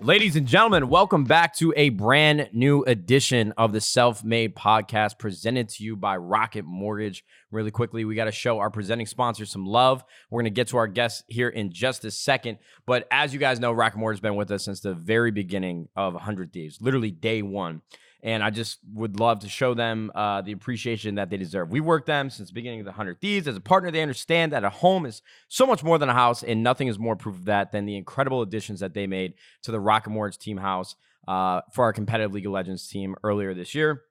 Ladies and gentlemen, welcome back to a brand new edition of the Selfmade podcast presented to you by Rocket Mortgage. Really quickly, we got to show our presenting sponsor some love. We're going to get to our guests here in just a second. But as you guys know, Rocket Mortgage has been with us since the very beginning of 100 Thieves, literally day one. And I just would love to show them the appreciation that they deserve. We worked them since the beginning of the 100 Thieves. As a partner, they understand that a home is so much more than a house, and nothing is more proof of that than the incredible additions that they made to the Rocket Mortgage team house for our competitive League of Legends team earlier this year.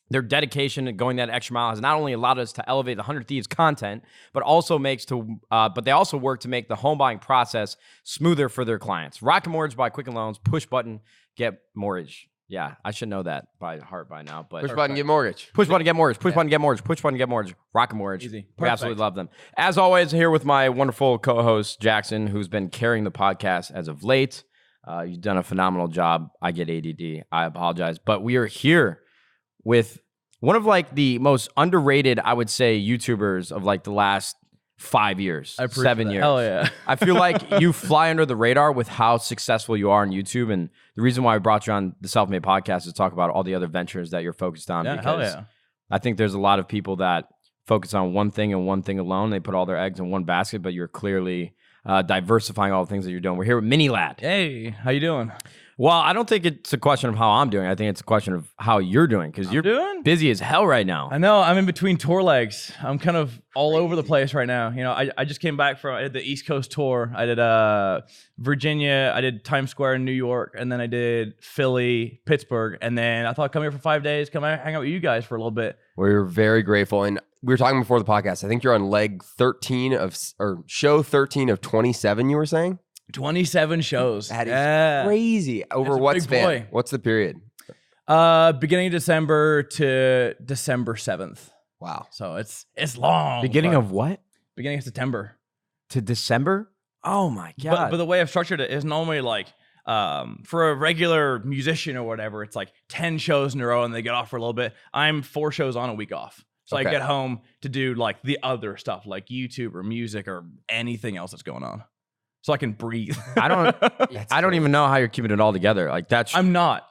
Their dedication and going that extra mile has not only allowed us to elevate the 100 Thieves content, but they also work to make the home buying process smoother for their clients. Rocket Mortgage by Quicken Loans, push button, get mortgage. Yeah, I should know that by heart by now. But push button, get mortgage. Push button, get mortgage. Push button, get mortgage. Push button, get mortgage. Rocket Mortgage. Easy. We absolutely love them. As always, here with my wonderful co-host, Jackson, who's been carrying the podcast as of late. You've done a phenomenal job. I get ADD. I apologize. But we are here with one of like the most underrated, I would say, YouTubers of like the last 5 years, 7 years. Hell yeah. I feel like you fly under the radar with how successful you are on YouTube. And the reason why I brought you on the Selfmade podcast is to talk about all the other ventures that you're focused on. Yeah, because hell yeah. I think there's a lot of people that focus on one thing and one thing alone. They put all their eggs in one basket, but you're clearly diversifying all the things that you're doing. We're here with LADD. Hey, how you doing? Well, I don't think it's a question of how I'm doing. I think it's a question of how you're doing, because you're busy as hell right now. I know. I'm in between tour legs. I'm kind of all over the place right now. You know, I just came back I did the East Coast tour. I did Virginia. I did Times Square in New York. And then I did Philly, Pittsburgh. And then I thought I'd come here for 5 days, come hang out with you guys for a little bit. We're very grateful. And we were talking before the podcast. I think you're on show 13 of 27, you were saying? 27 shows. That is crazy. Over what span? Boy. What's the period? Beginning of December to December 7th. Wow. So it's long. Beginning of what? Beginning of September. To December? Oh my God. But the way I've structured it is normally like, for a regular musician or whatever, it's like 10 shows in a row and they get off for a little bit. I'm 4 shows on, a week off. So I get home to do like the other stuff like YouTube or music or anything else that's going on. So I can breathe. I don't even know how you're keeping it all together. Like that's. I'm not.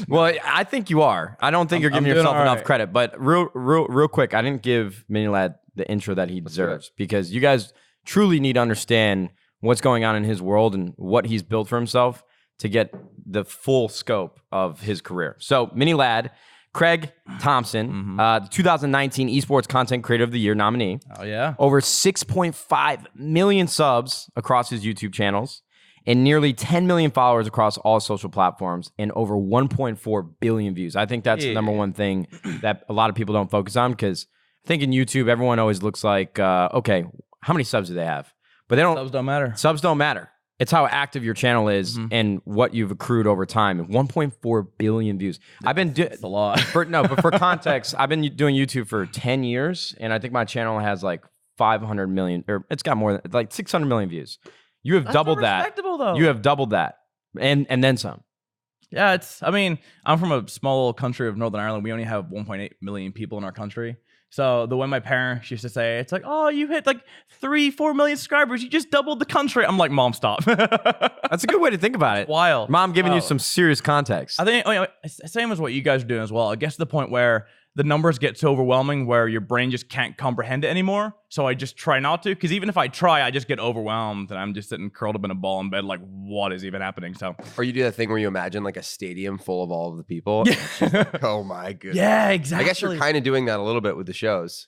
Well, I think you are. I don't think you're giving yourself enough credit. But real quick, I didn't give LADD the intro that he deserves, because you guys truly need to understand what's going on in his world and what he's built for himself to get the full scope of his career. So, LADD. Craig Thompson, 2019 Esports Content Creator of the Year nominee. Oh, yeah. Over 6.5 million subs across his YouTube channels, and nearly 10 million followers across all social platforms, and over 1.4 billion views. I think that's the number one thing that a lot of people don't focus on, because I think in YouTube, everyone always looks like, okay, how many subs do they have? But they don't. Subs don't matter. Subs don't matter. It's how active your channel is and what you've accrued over time. 1.4 billion views. I've been doing a lot. But for context, I've been doing YouTube for 10 years, and I think my channel has like 500 million, or it's got more than like 600 million views. You have doubled that. Respectable though. You have doubled that, and then some. Yeah, I'm from a small little country of Northern Ireland. We only have 1.8 million people in our country. So the way my parents used to say, it's like, oh, you hit like 3-4 million subscribers. You just doubled the country. I'm like, Mom, stop. That's a good way to think about it. Wild. Mom giving you some serious context. I think same as what you guys are doing as well. It gets to the point where the numbers get so overwhelming where your brain just can't comprehend it anymore. So I just try not to, because even if I try, I just get overwhelmed and I'm just sitting curled up in a ball in bed like, what is even happening? So, or you do that thing where you imagine like a stadium full of all of the people. Yeah. Like, oh my goodness. Yeah, exactly. I guess you're kind of doing that a little bit with the shows.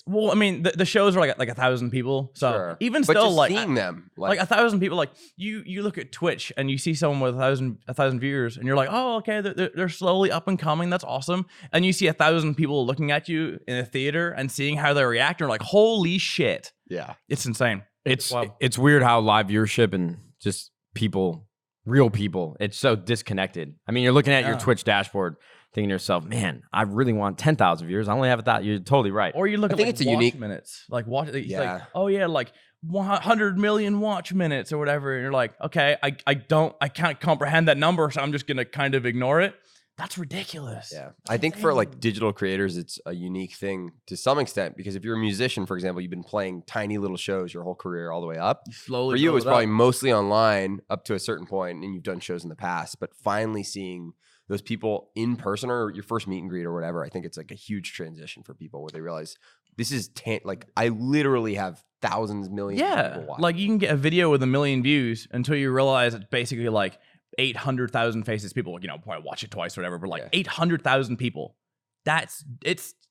Well, I mean, the shows are like 1,000 people. So even but still, just like seeing them, like 1,000 people, like you look at Twitch and you see someone with 1,000 viewers, and you're like, oh, okay, they're slowly up and coming. That's awesome. And you see 1,000 people looking at you in a theater and seeing how they react, and you're like, holy shit. Yeah, it's insane. It's weird how live viewership and just people, real people, it's so disconnected. I mean, you're looking at your Twitch dashboard, thinking to yourself, man, I really want 10,000 viewers. I only have 1,000. You're totally right. Or you look I at think like it's a watch unique minutes. Like watch, yeah. like, oh yeah, like 100 million watch minutes or whatever. And you're like, okay, I can't comprehend that number, so I'm just gonna kind of ignore it. That's ridiculous. Yeah. I think for like digital creators, it's a unique thing to some extent because if you're a musician, for example, you've been playing tiny little shows your whole career all the way up. Slowly For you, it was build probably up. mostly online up to a certain point, and you've done shows in the past, but finally seeing those people in person or your first meet and greet or whatever, I think it's like a huge transition for people where they realize this is like I literally have thousands, millions of people watching. Like you can get a video with 1 million views until you realize it's basically like 800,000 faces. People, probably watch it twice or whatever, but like 800,000 people.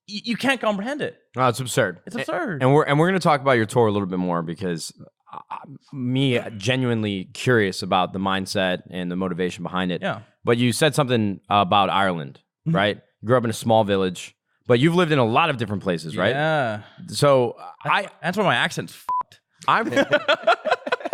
You can't comprehend it. No, it's absurd. It's absurd. And we're going to talk about your tour a little bit more because me genuinely curious about the mindset and the motivation behind it. Yeah. But you said something about Ireland, right? You grew up in a small village, but you've lived in a lot of different places, right? Yeah. So That's why my accent's fucked.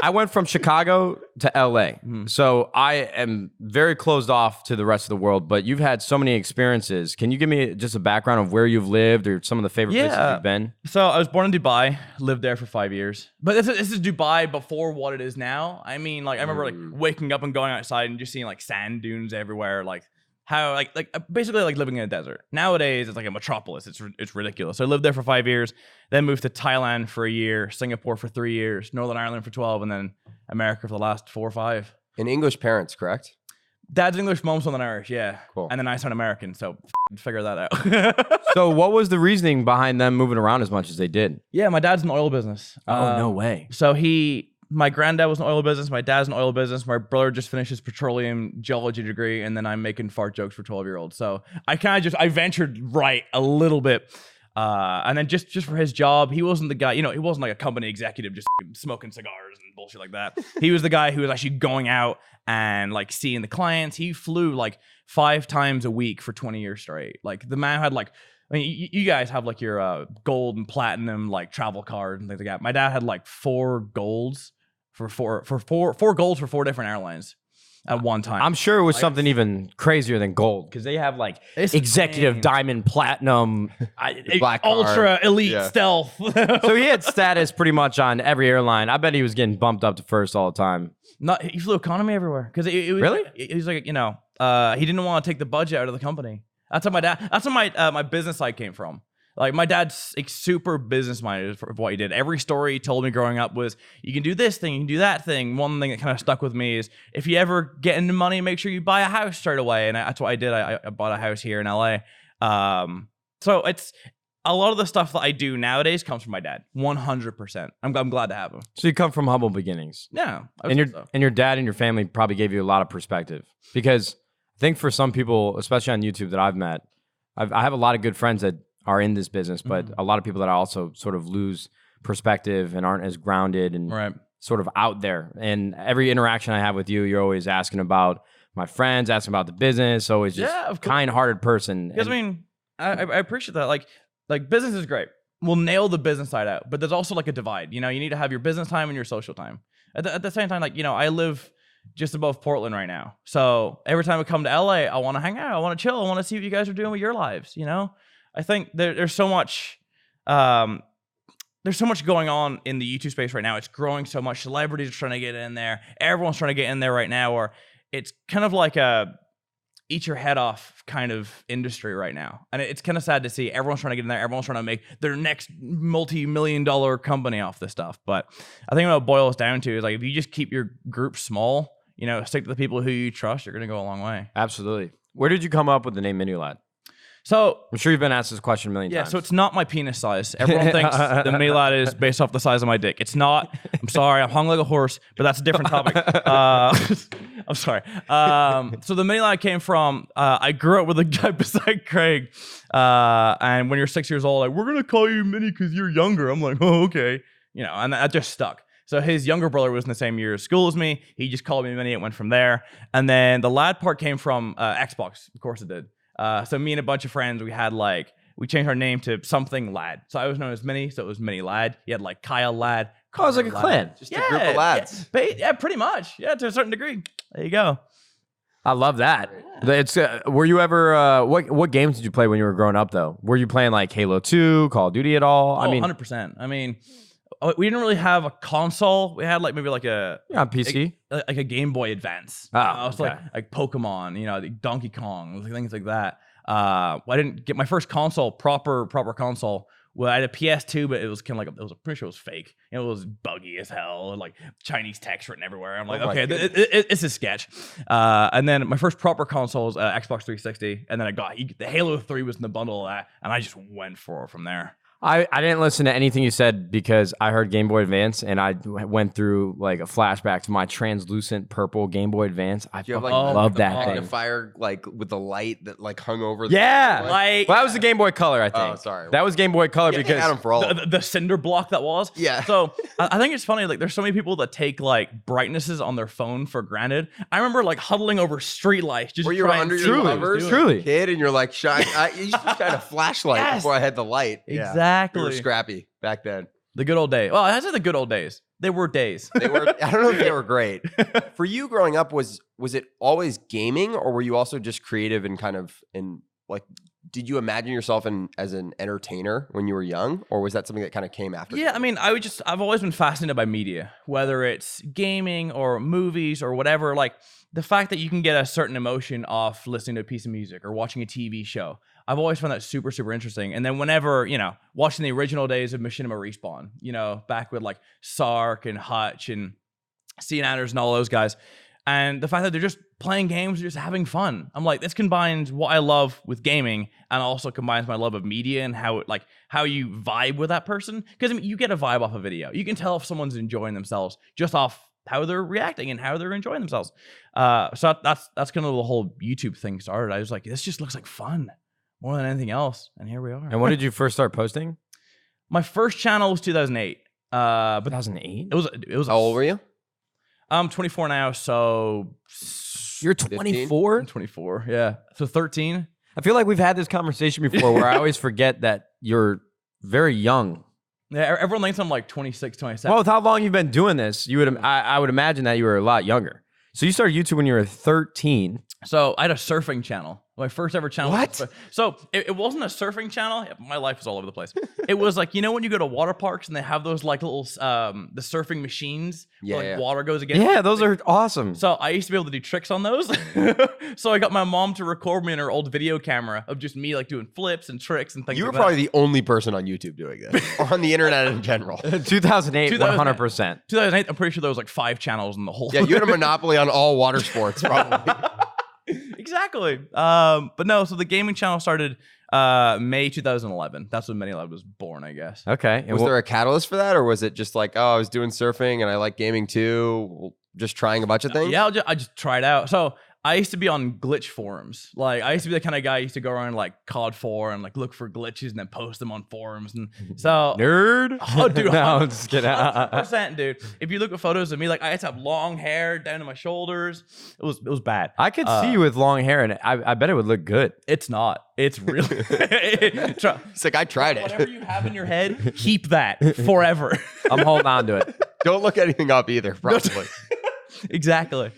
I went from Chicago to LA. So I am very closed off to the rest of the world, but you've had so many experiences. Can you give me just a background of where you've lived or some of the favorite places you've been? So I was born in Dubai, lived there for 5 years. But this is Dubai before what it is now. I mean, like I remember like waking up and going outside and just seeing like sand dunes everywhere, like how like basically like living in a desert. Nowadays it's like a metropolis. It's ridiculous. So I lived there for 5 years, then moved to Thailand for a year, Singapore for 3 years, Northern Ireland for 12, and then America for the last 4 or 5. And English parents, correct? Dad's English, mom's Southern Irish, yeah. Cool. And then I sound American, so figure that out. So what was the reasoning behind them moving around as much as they did? Yeah, my dad's in the oil business. Oh, no way. So my granddad was in the oil business. My dad's in the oil business. My brother just finished his petroleum geology degree, and then I'm making fart jokes for 12-year-olds. So I ventured right a little bit. And then just for his job, he wasn't the guy, he wasn't like a company executive just smoking cigars and bullshit like that. He was the guy who was actually going out and like seeing the clients. He flew like 5 times a week for 20 years straight. Like the man had like, I mean, you guys have like your gold and platinum like travel card and things like that. My dad had like 4 golds for four golds for 4 different airlines at one time. I'm sure it was something even crazier than gold because they have like It's executive insane. diamond platinum. Black card. Ultra elite stealth. So he had status pretty much on every airline. I bet he was getting bumped up to first all the time. He flew economy everywhere because it was Really? It was like he didn't want to take the budget out of the company. That's how my business side came from. Like my dad's like super business minded for what he did. Every story he told me growing up was you can do this thing, you can do that thing. One thing that kind of stuck with me is if you ever get into money, make sure you buy a house straight away. And that's what I did. I bought a house here in LA. So it's a lot of the stuff that I do nowadays comes from my dad. 100%. I'm glad to have him. So you come from humble beginnings. Yeah. And your dad and your family probably gave you a lot of perspective because I think for some people, especially on YouTube that I've met, I have a lot of good friends that are in this business, but a lot of people that I also sort of lose perspective and aren't as grounded and sort of out there. And every interaction I have with you, you're always asking about my friends, asking about the business, always just kind-hearted person. Because I mean, I appreciate that. Like business is great. We'll nail the business side out, but there's also like a divide. You need to have your business time and your social time. At the same time, like, I live just above Portland right now. So every time I come to LA, I want to hang out. I want to chill. I want to see what you guys are doing with your lives. I think there's so much going on in the YouTube space right now. It's growing so much. Celebrities are trying to get in there. Everyone's trying to get in there right now. Or it's kind of like a eat your head off kind of industry right now. And it's kind of sad to see everyone's trying to get in there. Everyone's trying to make their next multi-million-dollar company off this stuff. But I think what it boils down to is like if you just keep your group small, stick to the people who you trust, you're going to go a long way. Absolutely. Where did you come up with the name Mini Lad? So I'm sure you've been asked this question a million times. Yeah, so it's not my penis size. Everyone thinks the Mini Lad is based off the size of my dick. It's not. I'm sorry. I'm hung like a horse, but that's a different topic. I'm sorry. So the Mini Lad came from, I grew up with a guy beside Craig. And when you're 6 years old, like, we're going to call you Mini because you're younger. I'm like, oh, okay. And that just stuck. So his younger brother was in the same year of school as me. He just called me Mini. It went from there. And then the Lad part came from Xbox. Of course it did. So me and a bunch of friends, we changed our name to something Lad. So I was known as Mini, so it was Mini Lad. You had like Kyle Lad. Oh, it was like a clan. Just a group of lads. Yeah, pretty much. Yeah, to a certain degree. There you go. I love that. It's were you ever what games did you play when you were growing up though? Were you playing like Halo 2, Call of Duty at all? I mean 100%. I mean, we didn't really have a console. We had like maybe like a PC, like a Game Boy Advance. Oh, It's like Pokemon, you know, like Donkey Kong, things like that. I didn't get my first console, proper console. Well, I had a PS2, but it was kind of like I'm pretty sure it was fake. It was buggy as hell, and like Chinese text written everywhere. I'm like, okay, it's a sketch. And then my first proper console was Xbox 360, and then I got the Halo 3 was in the bundle of that, and I just went for it from there. I didn't listen to anything you said because I heard Game Boy Advance and I went through like a flashback to my translucent purple Game Boy Advance. I fucking love that thing. Fire like with the light that like hung over. Yeah, well, that was the Game Boy Color, I think. Oh, sorry. That was Game Boy Color because I had them for all the cinder block that was. Yeah. So I think it's funny. Like, there's so many people that take like brightnesses on their phone for granted. I remember like huddling over street lights. Just were you under your covers, truly, kid, and you're like, shine. You used to shine a flashlight before I had the light. Exactly. We were scrappy back then. The good old days. Well, I said the good old days. They were days. They were. I don't know if they were great. For you growing up, was it always gaming, or were you also just creative and kind of like? Did you imagine yourself as an entertainer when you were young, or was that something that kind of came after? Yeah, I mean, I've always been fascinated by media, whether it's gaming or movies or whatever. Like the fact that you can get a certain emotion off listening to a piece of music or watching a TV show. I've always found that super, super interesting. And then whenever, you know, watching the original days of Machinima Respawn, you know, back with like Sark and Hutch and Cian Anders and all those guys. And the fact that they're just playing games, just having fun. I'm like, this combines what I love with gaming and also combines my love of media and how you vibe with that person. Because I mean, you get a vibe off a video. You can tell if someone's enjoying themselves just off how they're reacting and how they're enjoying themselves. So that's kind of the whole YouTube thing started. I was like, this just looks like fun more than anything else. And here we are. And when did you first start posting? My first channel was 2008. But 2008? It was. How old were you? I'm 24 now, so you're 24? I'm 24, yeah. So 13. I feel like we've had this conversation before where I always forget that you're very young. Yeah, everyone thinks I'm like 26, 27. Well, with how long you've been doing this, I would imagine that you were a lot younger. So you started YouTube when you were 13. So I had a surfing channel. My first ever channel. What? So it wasn't a surfing channel. My life was all over the place. It was like, you know, when you go to water parks and they have those like little the surfing machines where like water goes against. Yeah, those are awesome. So I used to be able to do tricks on those. So I got my mom to record me in her old video camera of just me like doing flips and tricks and things. You were like probably the only person on YouTube doing this, or on the internet in general. 2008, 100%. 2008, I'm pretty sure there was like 5 channels in the whole. Yeah, you had a monopoly on all water sports, probably. Exactly. But no, so the gaming channel started May 2011. That's when ManyLab was born, I guess. Okay. Was there a catalyst for that, or was it just like, oh, I was doing surfing and I like gaming too, just trying a bunch of things? Yeah, I just tried out. So I used to be on glitch forums. Like I used to be the kind of guy who used to go around like COD 4 and like look for glitches and then post them on forums. And so nerd. Oh, dude. No, I'm just kidding. 100%, dude. If you look at photos of me, like I used to have long hair down to my shoulders. It was bad. I could see you with long hair, and I bet it would look good. It's not. It's really. It's like I tried it. Whatever you have in your head, keep that forever. I'm holding on to it. Don't look anything up either, probably. Exactly.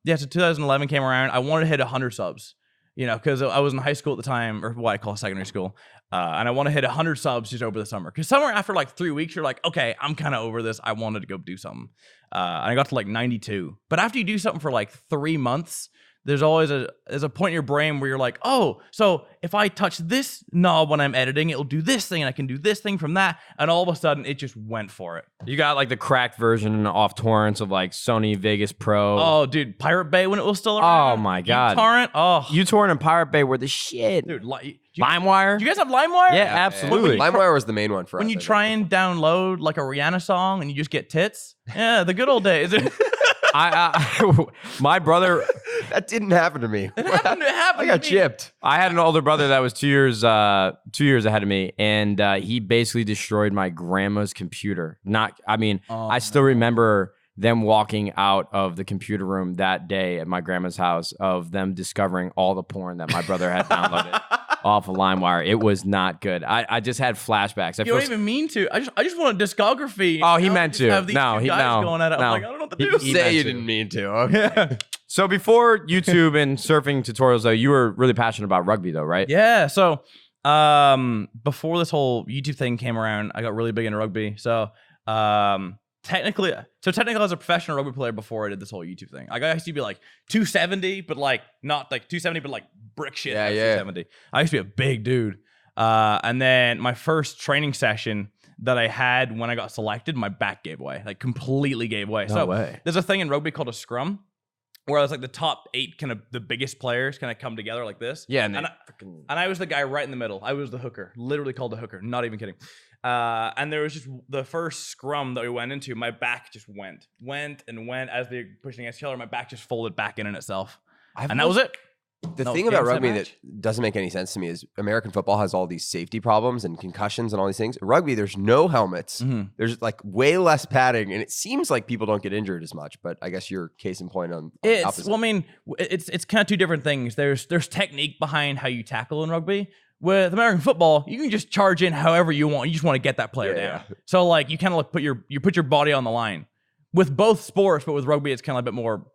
Yeah, so 2011 came around. I wanted to hit 100 subs, you know, because I was in high school at the time, or what I call secondary school, and I want to hit 100 subs just over the summer. Because somewhere after like 3 weeks, you're like, okay, I'm kind of over this. I wanted to go do something. And I got to like 92. But after you do something for like 3 months, there's always a point in your brain where you're like, oh, so if I touch this knob when I'm editing, it'll do this thing, and I can do this thing from that. And all of a sudden, it just went for it. You got like the cracked version off torrents of like Sony Vegas Pro. Oh, dude, Pirate Bay when it was still around. Oh my God. uTorrent. Oh, uTorrent and Pirate Bay were the shit. dude, LimeWire. Do you guys have LimeWire? Yeah, absolutely. LimeWire was the main one for us. When you I think. try and download like a Rihanna song and you just get tits. Yeah, the good old days. My brother. That didn't happen to me. It happened I got chipped. I had an older brother that was 2 years ahead of me, and he basically destroyed my grandma's computer. I still remember them walking out of the computer room that day at my grandma's house of them discovering all the porn that my brother had downloaded off of LimeWire. It was not good. I just had flashbacks. You don't even mean to. I just want a discography. Oh, he meant to. Have these guys going at it. I'm like, I don't know what to do. Say you didn't mean to. Okay. So before YouTube and surfing tutorials, though, you were really passionate about rugby, though, right? Yeah. So Before this whole YouTube thing came around, I got really big into rugby. So technically as a professional rugby player before I did this whole YouTube thing, like I used to be like 270, but like not like 270, but like brick shit. Yeah, 270. I used to be a big dude. And then my first training session that I had when I got selected, my back gave way, like completely gave way. No way. There's a thing in rugby called a scrum, where I was like the top 8 kind of the biggest players kind of come together like this. Yeah, and I was the guy right in the middle. I was the hooker, literally called the hooker, not even kidding. And there was just the first scrum that we went into, my back just went as they were pushing against each other. My back just folded back in itself. And that was it. The thing about rugby that doesn't make any sense to me is American football has all these safety problems and concussions and all these things. Rugby, there's no helmets. Mm-hmm. There's like way less padding, and it seems like people don't get injured as much. But I guess you're case in point on the opposite. Well, I mean, it's kind of two different things. There's technique behind how you tackle in rugby. With American football, you can just charge in however you want. You just want to get that player down. Yeah. So like you kind of like put your body on the line. With both sports, but with rugby, it's kind of a bit more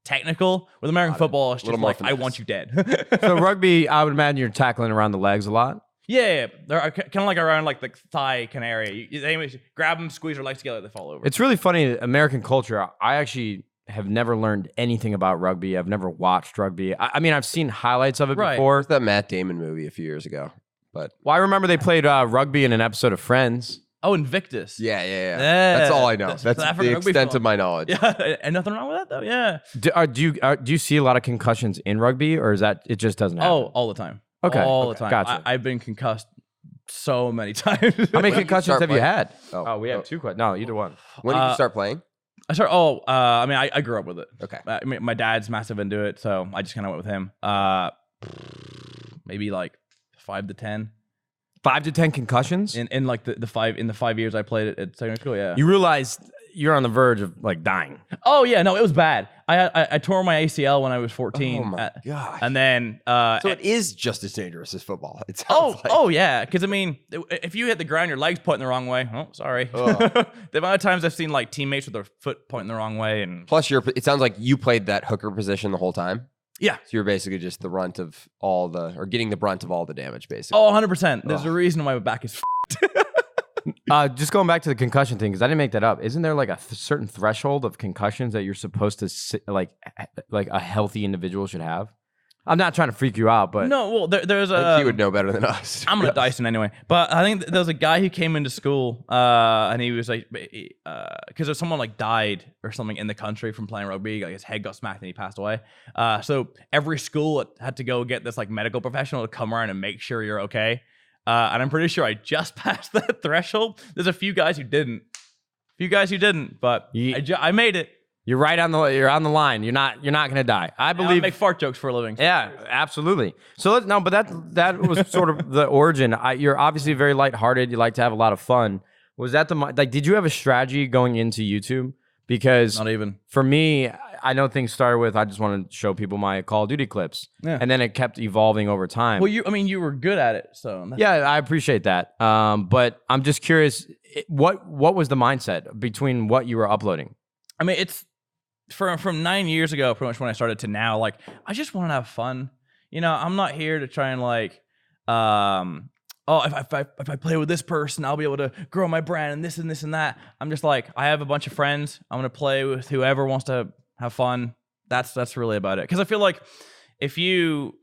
technical. With American football, it's just like, I want you dead. So rugby, I would imagine you're tackling around the legs a lot. Yeah. They're kind of like around like the thigh kind of area. They grab them, squeeze their legs together, they fall over. It's really funny, American culture. I actually have never learned anything about rugby. I've never watched rugby. I mean, I've seen highlights of it before. It's that Matt Damon movie a few years ago. But I remember they played rugby in an episode of Friends. Oh, Invictus. Yeah. That's all I know. That's the extent of my knowledge. Yeah, and nothing wrong with that though. Yeah. Do you see a lot of concussions in rugby, or is that it just doesn't happen? Oh, all the time. Okay, all the time. Gotcha. I've been concussed so many times. How many concussions have you had? Oh, we have 2 questions. No, either one. When did you start playing? I mean, I grew up with it. Okay. I mean, my dad's massive into it, so I just kind of went with him. Maybe like 5 to 10. 5 to 10 concussions in like the 5 years I played it at secondary school. Yeah. You realize you're on the verge of like dying. Oh yeah, no, it was bad. I tore my ACL when I was 14. Oh my god! And then so it is just as dangerous as football. It sounds like. Oh yeah, because I mean, if you hit the ground, your leg's pointing the wrong way. Oh, sorry. The amount of times I've seen like teammates with their foot pointing the wrong way, and plus it sounds like you played that hooker position the whole time. Yeah. So you're basically just the runt of getting the brunt of all the damage, basically. Oh, 100%. There's a reason why my back is just going back to the concussion thing, because I didn't make that up. Isn't there like a certain threshold of concussions that you're supposed to like a healthy individual should have? I'm not trying to freak you out, but no. Well, there's I think you would know better than us. I'm gonna Dyson anyway. But I think there was a guy who came into school, and he was like, because if someone like died or something in the country from playing rugby, like his head got smacked and he passed away. So every school had to go get this like medical professional to come around and make sure you're okay. And I'm pretty sure I just passed that threshold. There's a few guys who didn't. But I made it. You're right on the line. You're not gonna die. I believe. I make fart jokes for a living. Yeah, absolutely. So but that was sort of the origin. You're obviously very lighthearted. You like to have a lot of fun. Was that did you have a strategy going into YouTube? Because not even for me, I know things started with I just wanted to show people my Call of Duty clips, and then it kept evolving over time. Well, you were good at it, so yeah, I appreciate that. But I'm just curious, what was the mindset between what you were uploading? I mean, it's from 9 years ago, pretty much when I started to now. Like, I just want to have fun. You know, I'm not here to try and like, if I play with this person, I'll be able to grow my brand and this and this and that. I'm just like, I have a bunch of friends. I'm gonna play with whoever wants to have fun. That's really about it. Because I feel like if you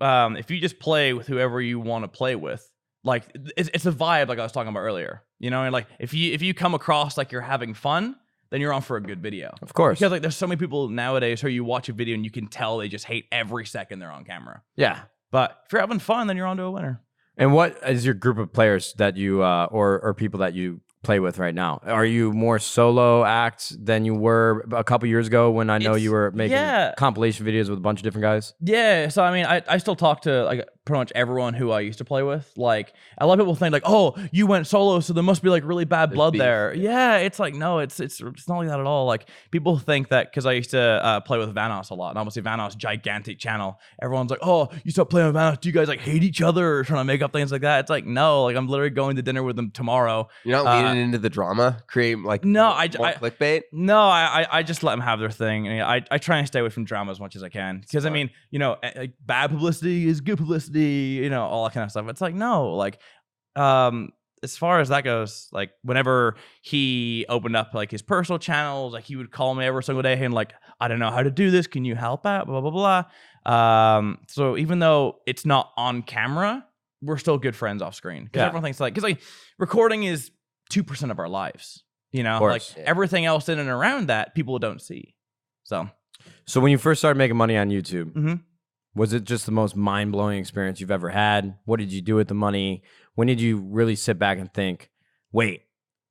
just play with whoever you want to play with, like it's a vibe, like I was talking about earlier. You know, and like if you come across like you're having fun, then you're on for a good video. Of course. Because like there's so many people nowadays who you watch a video and you can tell they just hate every second they're on camera. Yeah. But if you're having fun, then you're on to a winner. And what is your group of players that you or people that you play with right now? Are you more solo acts than you were a couple years ago when I know you were making compilation videos with a bunch of different guys? Yeah. So I mean, I still talk to like pretty much everyone who I used to play with. Like a lot of people think like, oh, you went solo, so there must be like really bad blood there. Yeah, it's like no, it's not like that at all. Like people think that because I used to play with Vanos a lot, and obviously Vanos gigantic channel. Everyone's like, oh, you stopped playing with Vanos. Do you guys like hate each other or trying to make up things like that? It's like no, like I'm literally going to dinner with them tomorrow. You're not leaning leaning into the drama, create like No, more I clickbait. No, I just let them have their thing. And I try and stay away from drama as much as I can because I mean, like bad publicity is good publicity. All that kind of stuff. It's like no, like as far as that goes, like whenever he opened up like his personal channels, like he would call me every single day and like, I don't know how to do this. Can you help out? Blah blah blah. So even though it's not on camera, we're still good friends off screen because everyone thinks because like recording is 2% of our lives. Everything else in and around that people don't see. So when you first started making money on YouTube, was it just the most mind-blowing experience you've ever had? What did you do with the money? When did you really sit back and think, wait,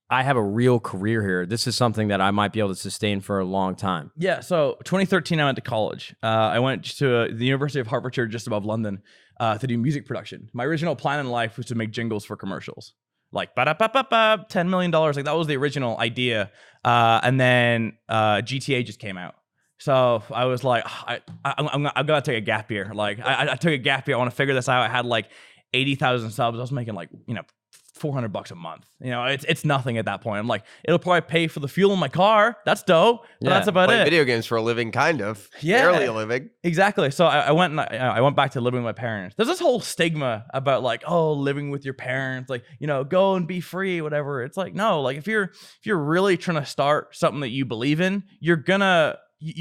I have a real career here. This is something that I might be able to sustain for a long time. Yeah, so 2013, I went to college. I went to the University of Hertfordshire, just above London, to do music production. My original plan in life was to make jingles for commercials. Like, $10 million. Like, that was the original idea. And then GTA just came out. So I was like, I'm going to take a gap year. Like, I took a gap year. I want to figure this out. I had like 80,000 subs. I was making like, $400 a month. It's nothing at that point. I'm like, it'll probably pay for the fuel in my car. That's dope. But that's about it. Video games for a living, kind of. Yeah, barely a living. Exactly. So I went and I went back to living with my parents. There's this whole stigma about like, oh, living with your parents, like go and be free, whatever. It's like no, like if you're really trying to start something that you believe in, you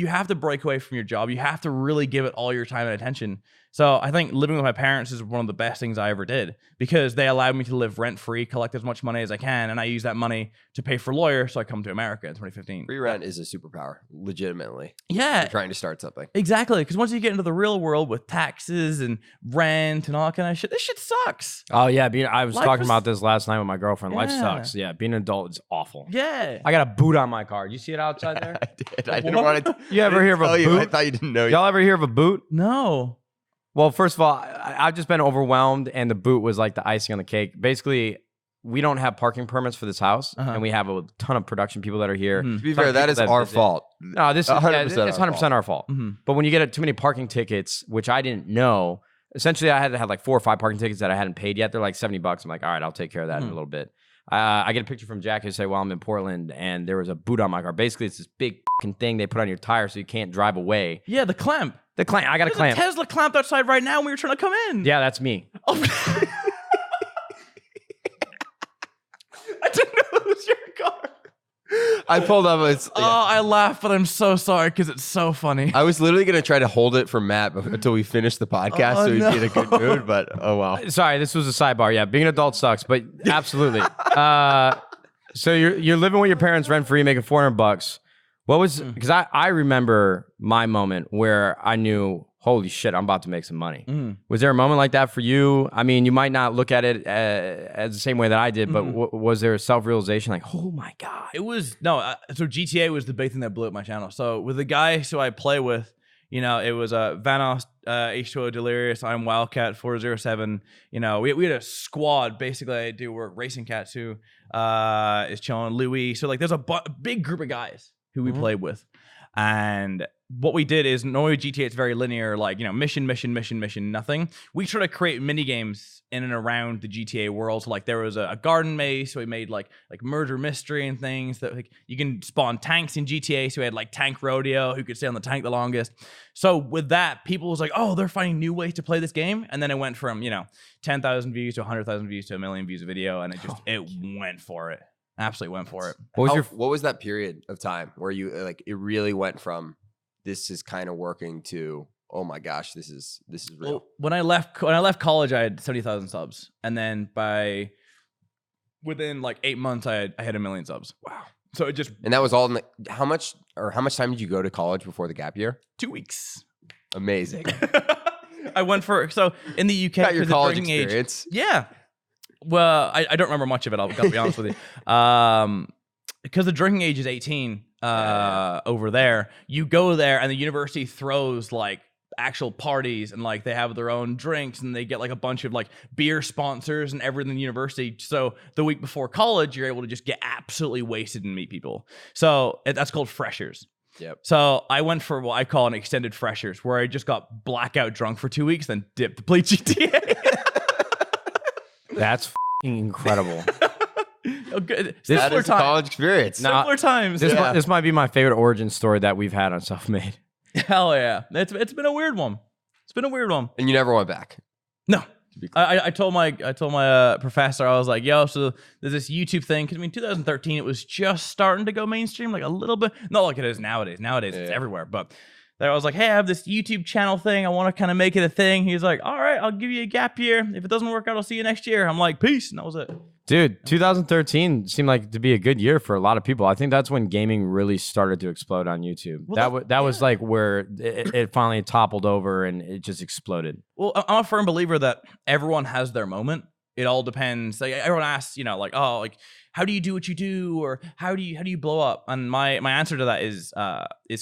have to break away from your job. You have to really give it all your time and attention. So I think living with my parents is one of the best things I ever did because they allowed me to live rent-free, collect as much money as I can, and I use that money to pay for lawyers so I come to America in 2015. Free rent is a superpower, legitimately. Yeah. You're trying to start something. Exactly, because once you get into the real world with taxes and rent and all that kind of shit, this shit sucks. Oh, yeah. I was talking about this last night with my girlfriend. Life sucks. Yeah, being an adult is awful. Yeah. I got a boot on my car. You see it outside there? I did. I didn't want to. You ever hear of a boot? I thought you didn't know. Y'all ever hear of a boot? No. Well, first of all, I've just been overwhelmed, and the boot was like the icing on the cake. Basically, we don't have parking permits for this house, and we have a ton of production people that are here. To be fair, that is our fault. No, this is 100%. It's 100% our fault. But when you get too many parking tickets, which I didn't know, essentially I had to have like 4 or 5 parking tickets that I hadn't paid yet. They're like $70. I'm like, all right, I'll take care of that in a little bit. I get a picture from Jack who say, well, I'm in Portland, and there was a boot on my car. Basically, it's this big thing they put on your tire so you can't drive away. Yeah, the clamp. I got a clamp. A Tesla clamped outside right now when we were trying to come in. Yeah, that's me. Oh. I didn't know it was your car. I pulled up. I laugh, but I'm so sorry because it's so funny. I was literally going to try to hold it from Matt until we finished the podcast so he'd be in a good mood, but oh well. Sorry, this was a sidebar. Yeah, being an adult sucks, but absolutely. So you're living with your parents rent-free, making $400. What was, because I remember my moment where I knew, holy shit, I'm about to make some money. Was there a moment like that for you? I mean, you might not look at it as the same way that I did, but was there a self-realization like, oh my God? It was, so GTA was the big thing that blew up my channel. So with the guys who I play with, it was Vanos, H2O Delirious, I'm Wildcat 407. We had a squad. Basically, I do work. Racing Cat too is chilling. Louis. So like, there's a big group of guys who we played with, and what we did is normally GTA it's very linear, like mission, nothing. We try to create mini games in and around the GTA world. So like there was a garden maze, so we made like murder mystery and things that like you can spawn tanks in GTA. So we had like tank rodeo, who could stay on the tank the longest. So with that, people was like, oh, they're finding new ways to play this game, and then it went from 10,000 views to 100,000 views to 1 million views a video, and it went for it. Absolutely went for it. What was that period of time where you like it really went from this is kind of working to oh my gosh, this is real? Well, when I left college, I had 70,000 subs, and then within like 8 months, I had 1 million subs. Wow! So it just and that was all in how much time did you go to college before the gap year? 2 weeks. Amazing. I went so in the UK got your college drinking experience. Age. Yeah. Well, I don't remember much of it. I'll be honest with you. Because the drinking age is 18 over there. You go there and the university throws like actual parties and like they have their own drinks and they get like a bunch of like beer sponsors and everything in the university. So the week before college, you're able to just get absolutely wasted and meet people. So that's called freshers. Yep. So I went for what I call an extended freshers, where I just got blackout drunk for 2 weeks, then dipped to play GTA. That's incredible. It good. That Simpler is a times. college experience. Nah, Simpler times. This might be my favorite origin story that we've had on Selfmade. Hell yeah. It's been a weird one. It's been a weird one. And you never went back. No. I told my professor, I was like, yo, so there's this YouTube thing, because I mean 2013 it was just starting to go mainstream, like a little bit, not like it is nowadays. Nowadays it's everywhere, but I was like, hey, I have this YouTube channel thing, I want to kind of make it a thing. He's like, all right, I'll give you a gap year, if it doesn't work out I'll see you next year. I'm like, peace, and that was it. Dude, 2013 seemed like to be a good year for a lot of people. I think that's when gaming really started to explode on YouTube. Well, that was like where it finally toppled over and it just exploded. Well, I'm a firm believer that everyone has their moment. It all depends. Like everyone asks, like, oh, like how do you do what you do, or how do you blow up? And my answer to that is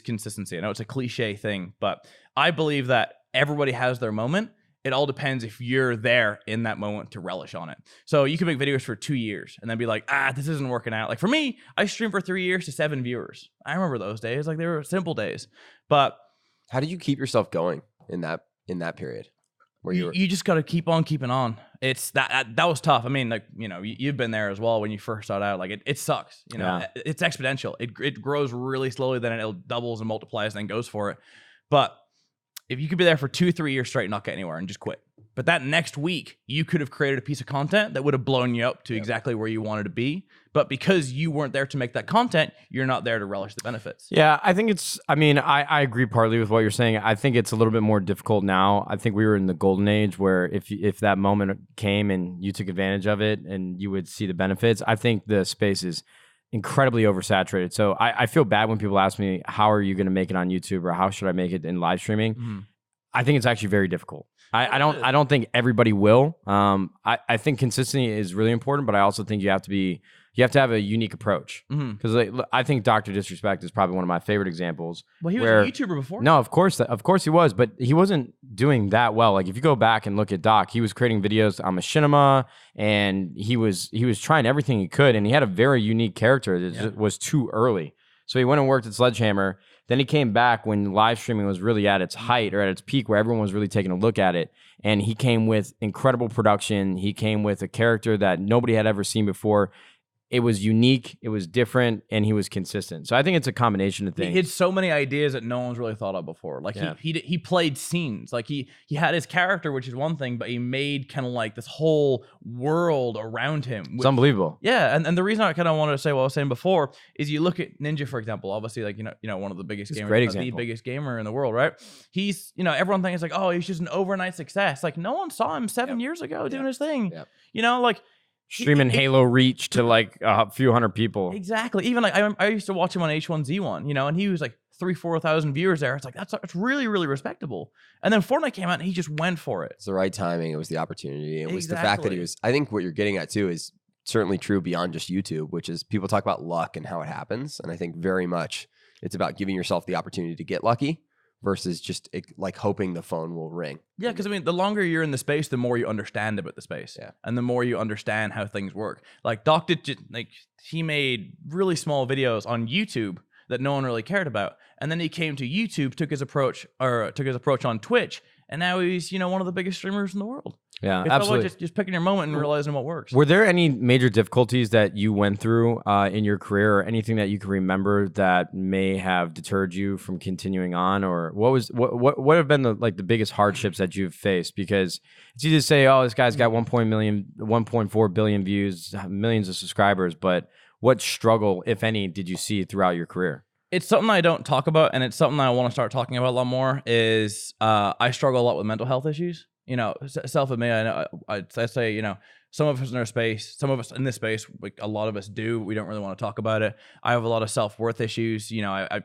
consistency. I know it's a cliche thing, but I believe that everybody has their moment. It all depends if you're there in that moment to relish on it. So you can make videos for 2 years and then be like, this isn't working out. Like for me, I streamed for 3 years to 7 viewers. I remember those days. Like they were simple days. But how did you keep yourself going in that period? Where you just got to keep on keeping on. It's that was tough. I mean, like, you've been there as well when you first start out. Like it sucks. It's exponential. It grows really slowly, then it doubles and multiplies, then goes for it. But if you could be there for 2-3 years straight and not get anywhere and just quit, but that next week you could have created a piece of content that would have blown you up to exactly where you wanted to be. But because you weren't there to make that content, you're not there to relish the benefits. Yeah, I think I agree partly with what you're saying. I think it's a little bit more difficult now. I think we were in the golden age where if that moment came and you took advantage of it and you would see the benefits, I think the space is incredibly oversaturated. So I feel bad when people ask me, how are you going to make it on YouTube, or how should I make it in live streaming? Mm-hmm. I think it's actually very difficult. I don't think everybody will. I think consistency is really important, but I also think you have to have a unique approach. Because I think Dr. Disrespect is probably one of my favorite examples. Well, he was a YouTuber before. No, of course he was, but he wasn't doing that well. Like if you go back and look at Doc, he was creating videos on Machinima, and he was trying everything he could, and he had a very unique character that just was too early. So he went and worked at Sledgehammer. Then he came back when live streaming was really at its height or at its peak, where everyone was really taking a look at it. And he came with incredible production. He came with a character that nobody had ever seen before. It was unique, it was different, and he was consistent. So I think it's a combination of things. He had so many ideas that no one's really thought of before. Like he played scenes. Like he had his character, which is one thing, but he made kind of like this whole world around him. It's unbelievable. Yeah, and the reason I kind of wanted to say what I was saying before is you look at Ninja, for example. Obviously, like one of the biggest gamers, great example. The biggest gamer in the world, right? He's everyone thinks like, oh, he's just an overnight succce. Like no one saw him 7 years ago doing his thing. Like. Streaming Halo Reach to like a few hundred people. Exactly. Even like I used to watch him on H1Z1, and he was like 3,000-4,000 viewers there. It's like that's really, really respectable. And then Fortnite came out and he just went for it. It's the right timing. It was the opportunity. It was the fact that he was. I think what you're getting at too is certainly true beyond just YouTube, which is people talk about luck and how it happens, and I think very much it's about giving yourself the opportunity to get lucky versus just like hoping the phone will ring. Yeah, because I mean, the longer you're in the space, the more you understand about the space, and the more you understand how things work. Like Doc did, he made really small videos on YouTube that no one really cared about, and then he came to YouTube, took his approach on Twitch, and now he's one of the biggest streamers in the world. Yeah, it's absolutely. Just picking your moment and realizing what works. Were there any major difficulties that you went through in your career, or anything that you can remember that may have deterred you from continuing on, or what have been the biggest hardships that you've faced? Because it's easy to say, oh, this guy's got 1.4 billion views, millions of subscribers, but what struggle, if any, did you see throughout your career? It's something I don't talk about, and it's something I want to start talking about a lot more. Is I struggle a lot with mental health issues. Self-admit, I know. I say, some of us in our space, some of us in this space, like a lot of us do. We don't really want to talk about it. I have a lot of self-worth issues. I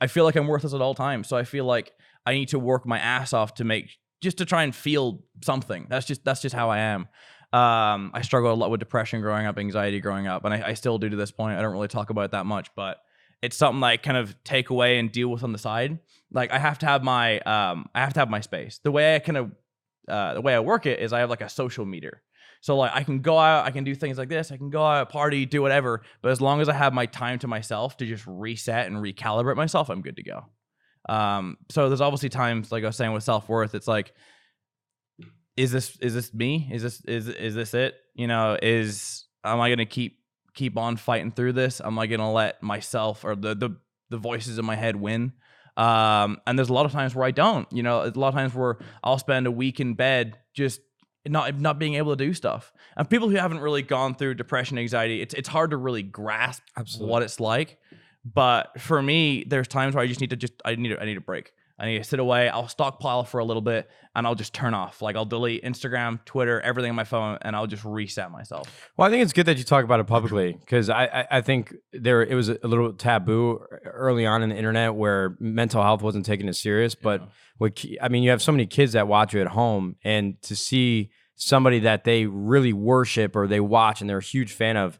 feel like I'm worthless at all times. So I feel like I need to work my ass off to try and feel something. That's just how I am. I struggle a lot with depression growing up, anxiety growing up, and I still do to this point. I don't really talk about it that much, but it's something I kind of take away and deal with on the side. Like I have to have my space. The way I work it is I have like a social meter. So like I can go out, I can do things like this, I can go out, party, do whatever. But as long as I have my time to myself to just reset and recalibrate myself, I'm good to go. So there's obviously times, like I was saying with self-worth, it's like, is this me? Is this it? Am I gonna keep keep on fighting through this? Am I going to let myself or the voices in my head win? And there's a lot of times where I don't, a lot of times where I'll spend a week in bed just not being able to do stuff. And people who haven't really gone through depression, anxiety, it's hard to really grasp what it's like. But for me, there's times where I just need to I need a break. I need to sit away. I'll stockpile for a little bit and I'll just turn off. Like I'll delete Instagram, Twitter, everything on my phone, and I'll just reset myself. Well, I think it's good that you talk about it publicly, because I think it was a little taboo early on in the internet where mental health wasn't taken as serious. But you have so many kids that watch you at home, and to see somebody that they really worship or they watch and they're a huge fan of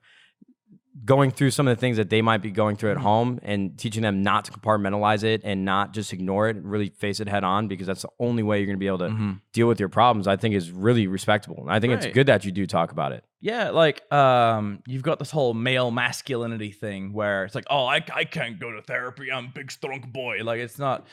going through some of the things that they might be going through at home, and teaching them not to compartmentalize it and not just ignore it, really face it head on, because that's the only way you're going to be able to deal with your problems, I think is really respectable. And I think it's good that you do talk about it. Yeah, like you've got this whole male masculinity thing where it's like, oh, I can't go to therapy, I'm a big strong boy. Like it's not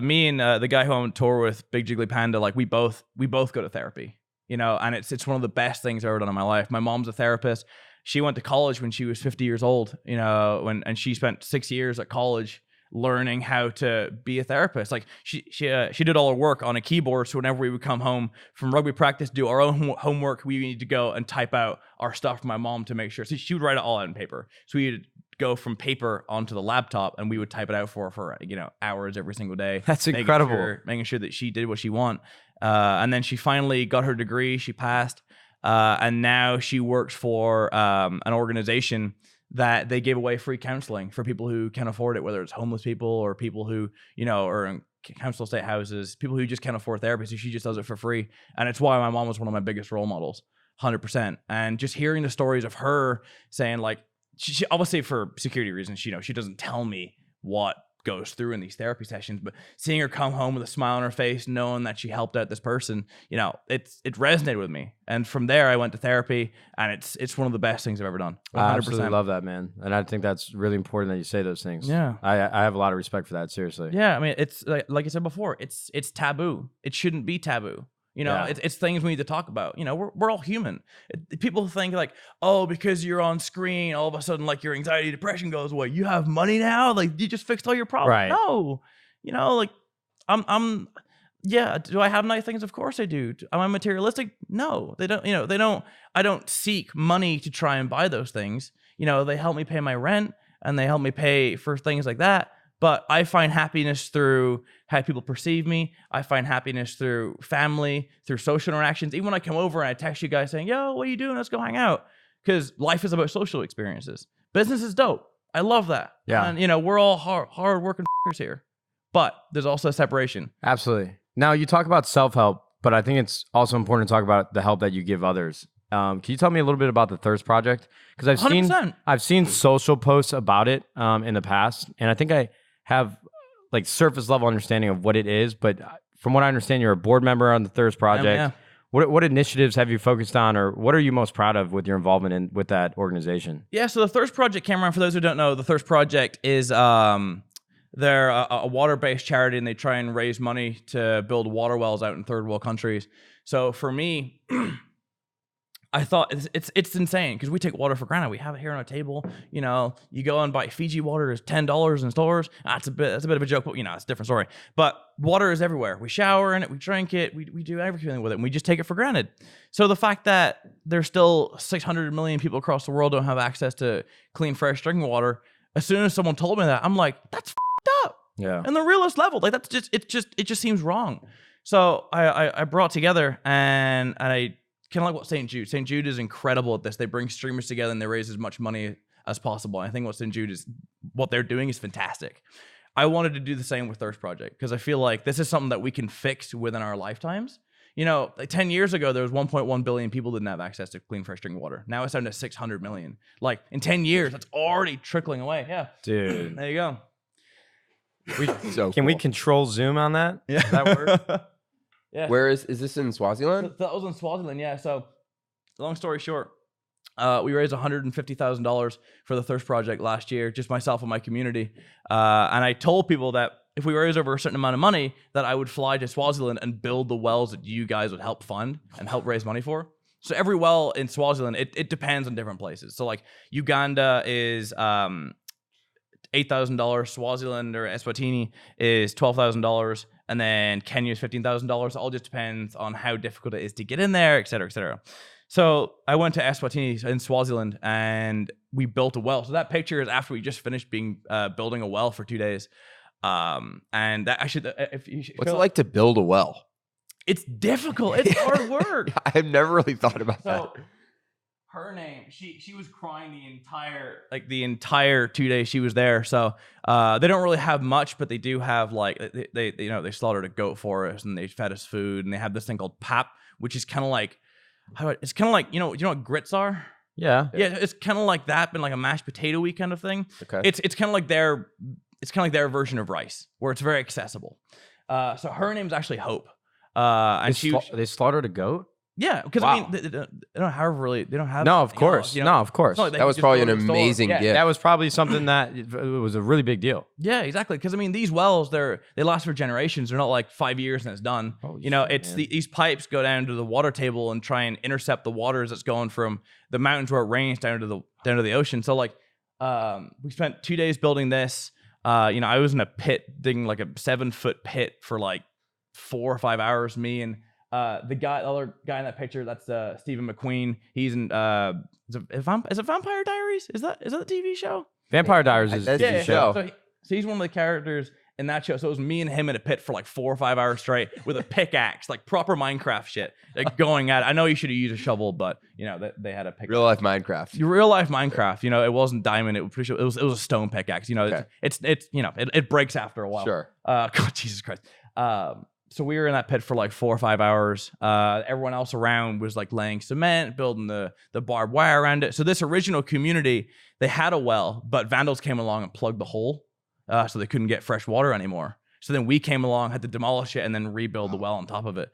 me and the guy who I'm on tour with, Big Jiggly Panda, like we both go to therapy, and it's one of the best things I've ever done in my life. My mom's a therapist. She went to college when she was 50 years old, and she spent 6 years at college learning how to be a therapist. Like she did all her work on a keyboard. So whenever we would come home from rugby practice, do our own homework, we need to go and type out our stuff for my mom to make sure. So she would write it all out on paper. So we would go from paper onto the laptop and we would type it out for hours every single day. That's incredible. Making sure that she did what she wanted. And then she finally got her degree. She passed. And now she works for an organization that they give away free counseling for people who can afford it, whether it's homeless people or people who, are in council estate houses, people who just can't afford therapy. So she just does it for free. And it's why my mom was one of my biggest role models, 100%. And just hearing the stories of her saying, like, she obviously for security reasons, she doesn't tell me what goes through in these therapy sessions, but seeing her come home with a smile on her face, knowing that she helped out this person, it resonated with me. And from there I went to therapy, and it's one of the best things I've ever done. 100%. I absolutely love that, man. And I think that's really important that you say those things. Yeah. I have a lot of respect for that, seriously. Yeah. I mean, it's like I said before, it's taboo. It shouldn't be taboo. It's things we need to talk about. We're all human. People think like, oh, because you're on screen, all of a sudden, like your anxiety, depression goes away. You have money now, like you just fixed all your problems. Right. No, like yeah. Do I have nice things? Of course I do. Am I materialistic? No, they don't. I don't seek money to try and buy those things. They help me pay my rent and they help me pay for things like that. But I find happiness through how people perceive me. I find happiness through family, through social interactions. Even when I come over and I text you guys saying, yo, what are you doing? Let's go hang out. Because life is about social experiences. Business is dope. I love that. Yeah. And, we're all hard working here. But there's also a separation. Absolutely. Now, you talk about self-help, but I think it's also important to talk about the help that you give others. Can you tell me a little bit about the Thirst Project? Because I've seen social posts about it in the past, and I think I have like surface level understanding of what it is, but from what I understand, you're a board member on the Thirst Project. Yeah. What initiatives have you focused on, or what are you most proud of with your involvement with that organization? Yeah, so the Thirst Project came around. For those who don't know, the Thirst Project is they're a water-based charity, and they try and raise money to build water wells out in third world countries. So for me, I thought it's insane because we take water for granted. We have it here on a table. You go and buy Fiji water is $10 in stores. That's a bit of a joke, but it's a different story. But water is everywhere. We shower in it, we drink it, we do everything with it, and we just take it for granted. So the fact that there's still 600 million people across the world don't have access to clean, fresh drinking water. As soon as someone told me that, I'm like, that's f***ed up. Yeah. And the realest level, like that's just it just seems wrong. So I brought together and I. Kind of like what St. Jude. St. Jude is incredible at this. They bring streamers together and they raise as much money as possible. And I think what they're doing is fantastic. I wanted to do the same with Thirst Project because I feel like this is something that we can fix within our lifetimes. Like 10 years ago, there was 1.1 billion people didn't have access to clean, fresh drinking water. Now it's down to 600 million. Like in 10 years, that's already trickling away. Yeah. Dude. There you go. Can we control Zoom on that? Yeah. Does that work? Yeah. Where is this in Swaziland? That was in Swaziland, yeah. So, long story short, we raised $150,000 for the Thirst Project last year, just myself and my community. And I told people that if we raise over a certain amount of money, that I would fly to Swaziland and build the wells that you guys would help fund and help raise money for. So every well in Swaziland, it depends on different places. So like Uganda is $8,000, Swaziland or Eswatini is $12,000, and then Kenya is $15,000. All just depends on how difficult it is to get in there, et cetera, et cetera. So I went to Eswatini in Swaziland and we built a well. So that picture is after we just finished building a well for 2 days. And that I should, What's it like to build a well? It's difficult. It's hard work. I've never really thought about that. Her name, she was crying the entire 2 days she was there. So they don't really have much, but they do have like they slaughtered a goat for us and they fed us food, and they have this thing called pap, which is kind of like you know what grits are? Yeah. Yeah, it's kind of like that, but like a mashed potato-y kind of thing. Okay. It's kind of like their version of rice, where it's very accessible. So her name's actually Hope. And they slaughtered a goat? Yeah, because Wow. I mean, they don't have. No, of course. Else, you know? No, of course. Like that was probably an amazing gift. That was probably something that it was a really big deal. Yeah, exactly. Because I mean, these wells, they last for generations. They're not like 5 years and it's done. Holy you know, shit, it's man. these pipes go down to the water table and try and intercept the waters that's going from the mountains where it rains down to the ocean. So like, we spent 2 days building this. You know, I was in a pit digging like a 7-foot pit for like 4 or 5 hours. Me and the other guy in that picture, that's Stephen McQueen. He's in is it Vampire Diaries? Is that the TV show? Vampire Diaries is a That's TV the show. show. So he's one of the characters in that show. So it was me and him in a pit for like 4 or 5 hours straight with a pickaxe, like proper Minecraft shit, like going at it. I know you should have used a shovel, but you know they had a pickaxe. Real life Minecraft. Real life Minecraft. You know, it wasn't diamond. It was a stone pickaxe. You know, Okay. it's you know it breaks after a while. Sure. God, Jesus Christ. So we were in that pit for like 4 or 5 hours. Everyone else around was like laying cement, building the barbed wire around it. So this original community, they had a well, but vandals came along and plugged the hole, so they couldn't get fresh water anymore. So then we came along, had to demolish it, and then rebuild the well on top of it.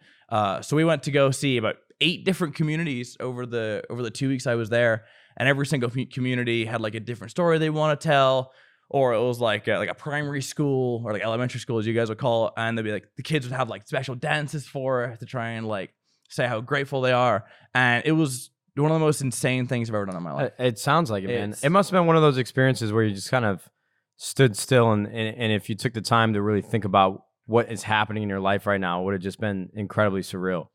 So we went to go see about 8 different communities over the 2 weeks I was there, and every single community had like a different story they want to tell. Or it was like a primary school or like elementary school, as you guys would call it. And they'd be like, the kids would have like special dances for it to try and like say how grateful they are. And it was one of the most insane things I've ever done in my life. It sounds like it, man. It must have been one of those experiences where you just kind of stood still. And if you took the time to really think about what is happening in your life right now, it would have just been incredibly surreal.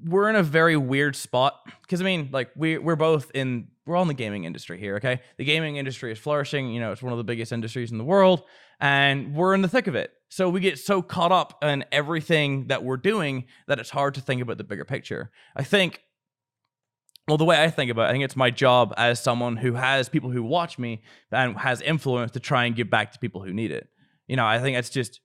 We're in a very weird spot because I mean, like we're all in the gaming industry here. Okay, the gaming industry is flourishing. You know, it's one of the biggest industries in the world, and we're in the thick of it. So we get so caught up in everything that we're doing that it's hard to think about the bigger picture. I think, well, the way I think about it, I think it's my job as someone who has people who watch me and has influence to try and give back to people who need it. You know, I think it's just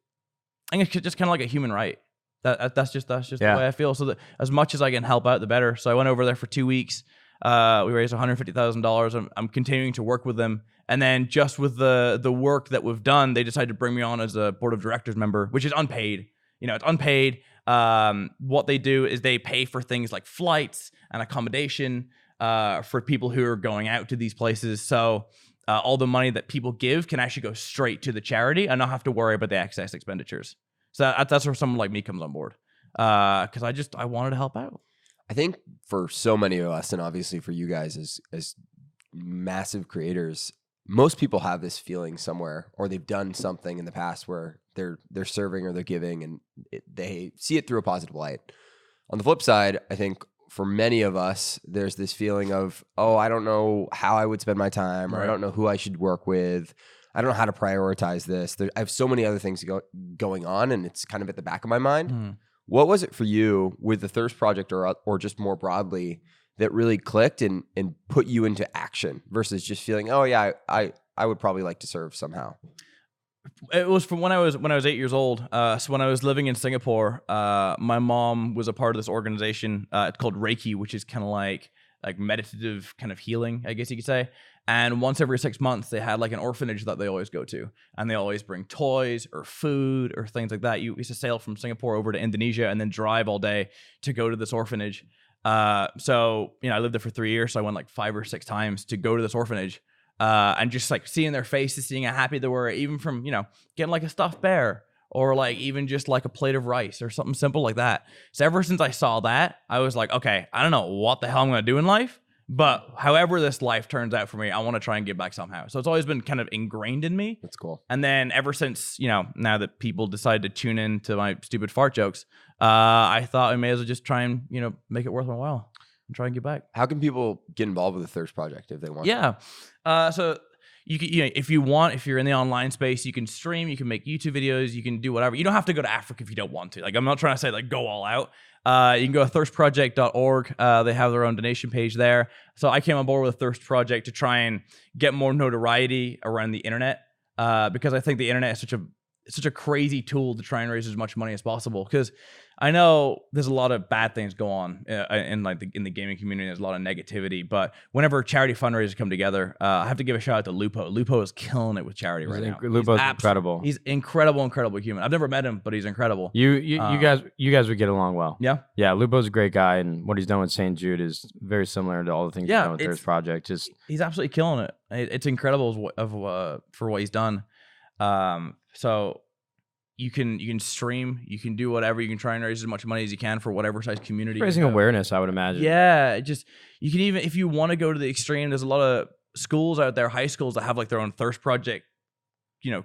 kind of like a human right. That's just the way I feel. So that as much as I can help out, the better. So I went over there for 2 weeks. We raised $150,000. I'm continuing to work with them. And then just with the work that we've done, they decided to bring me on as a board of directors member, which is unpaid. You know, it's unpaid. What they do is they pay for things like flights and accommodation for people who are going out to these places. So all the money that people give can actually go straight to the charity and not have to worry about the excess expenditures. So that's where someone like me comes on board, because I wanted to help out. I think for so many of us, and obviously for you guys as massive creators, most people have this feeling somewhere, or they've done something in the past where they're serving or they're giving, and they see it through a positive light. On the flip side, I think for many of us, there's this feeling of, oh, I don't know how I would spend my time, or I don't know who I should work with. I don't know how to prioritize this. I have so many other things going on, and it's kind of at the back of my mind. Mm. What was it for you with the Thirst Project or just more broadly that really clicked and put you into action versus just feeling, oh yeah, I would probably like to serve somehow? It was from when I was 8 years old. So when I was living in Singapore, my mom was a part of this organization. It's called Reiki, which is kind of like meditative kind of healing, I guess you could say. And once every 6 months, they had like an orphanage that they always go to. And they always bring toys or food or things like that. You used to sail from Singapore over to Indonesia and then drive all day to go to this orphanage. So, you know, I lived there for 3 years. So I went like 5 or 6 times to go to this orphanage. And just like seeing their faces, seeing how happy they were, even from, you know, getting like a stuffed bear or like even just like a plate of rice or something simple like that. So ever since I saw that, I was like, okay, I don't know what the hell I'm going to do in life, but however this life turns out for me, I want to try and give back somehow. So it's always been kind of ingrained in me. That's cool. And then ever since, now that people decide to tune in to my stupid fart jokes, I thought I may as well just try and, make it worth my while and try and give back. How can people get involved with the Thirst Project if they want? Yeah. So you can, if you're in the online space, you can stream, you can make YouTube videos, you can do whatever. You don't have to go to Africa if you don't want to. Like, I'm not trying to say like go all out. You can go to thirstproject.org. They have their own donation page there. So I came on board with the Thirst Project to try and get more notoriety around the internet, because I think the internet is such a crazy tool to try and raise as much money as possible. Because I know there's a lot of bad things go on in the gaming community. There's a lot of negativity, but whenever charity fundraisers come together, I have to give a shout out to Lupo. Lupo is killing it with charity right now. Lupo's incredible. He's incredible human. I've never met him, but he's incredible. You guys would get along well. Yeah. Yeah, Lupo's a great guy, and what he's done with St. Jude is very similar to all the things he's done with Thirst Project. He's absolutely killing it. It's incredible for what he's done. So you can stream, you can do whatever, you can try and raise as much money as you can for whatever size community. Raising awareness, I would imagine. Yeah, you can even, if you want to go to the extreme, there's a lot of schools out there, high schools, that have like their own Thirst Project,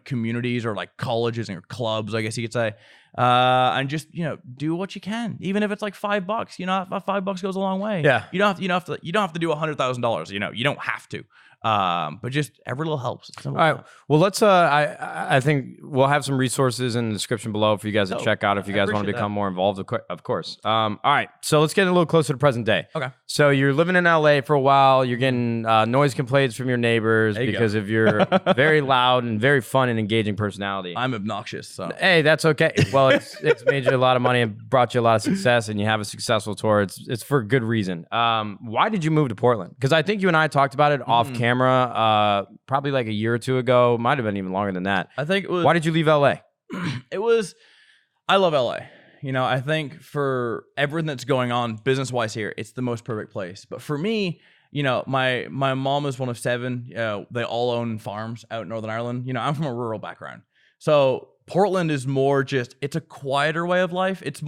communities, or like colleges and clubs, I guess you could say. And just, do what you can, even if it's like $5. $5 goes a long way. Yeah. You don't have to do $100,000. You don't have to. But just every little helps. All right. Well, let's. I think we'll have some resources in the description below for you guys to check out if you guys want to become more involved. Of course. All right. So let's get a little closer to present day. Okay. So you're living in LA for a while. You're getting noise complaints from your neighbors because of your very loud and very fun and engaging personality. I'm obnoxious. So hey, that's okay. Well, it's made you a lot of money and brought you a lot of success, and you have a successful tour. It's for good reason. Why did you move to Portland? Because I think you and I talked about it off camera, probably like a year or two ago. Might have been even longer than that. I think it was. Why did you leave LA? I love LA. I think for everything that's going on business-wise here, it's the most perfect place. But for me, my mom is one of 7. They all own farms out in Northern Ireland. I'm from a rural background. So Portland is more just, it's a quieter way of life. It's a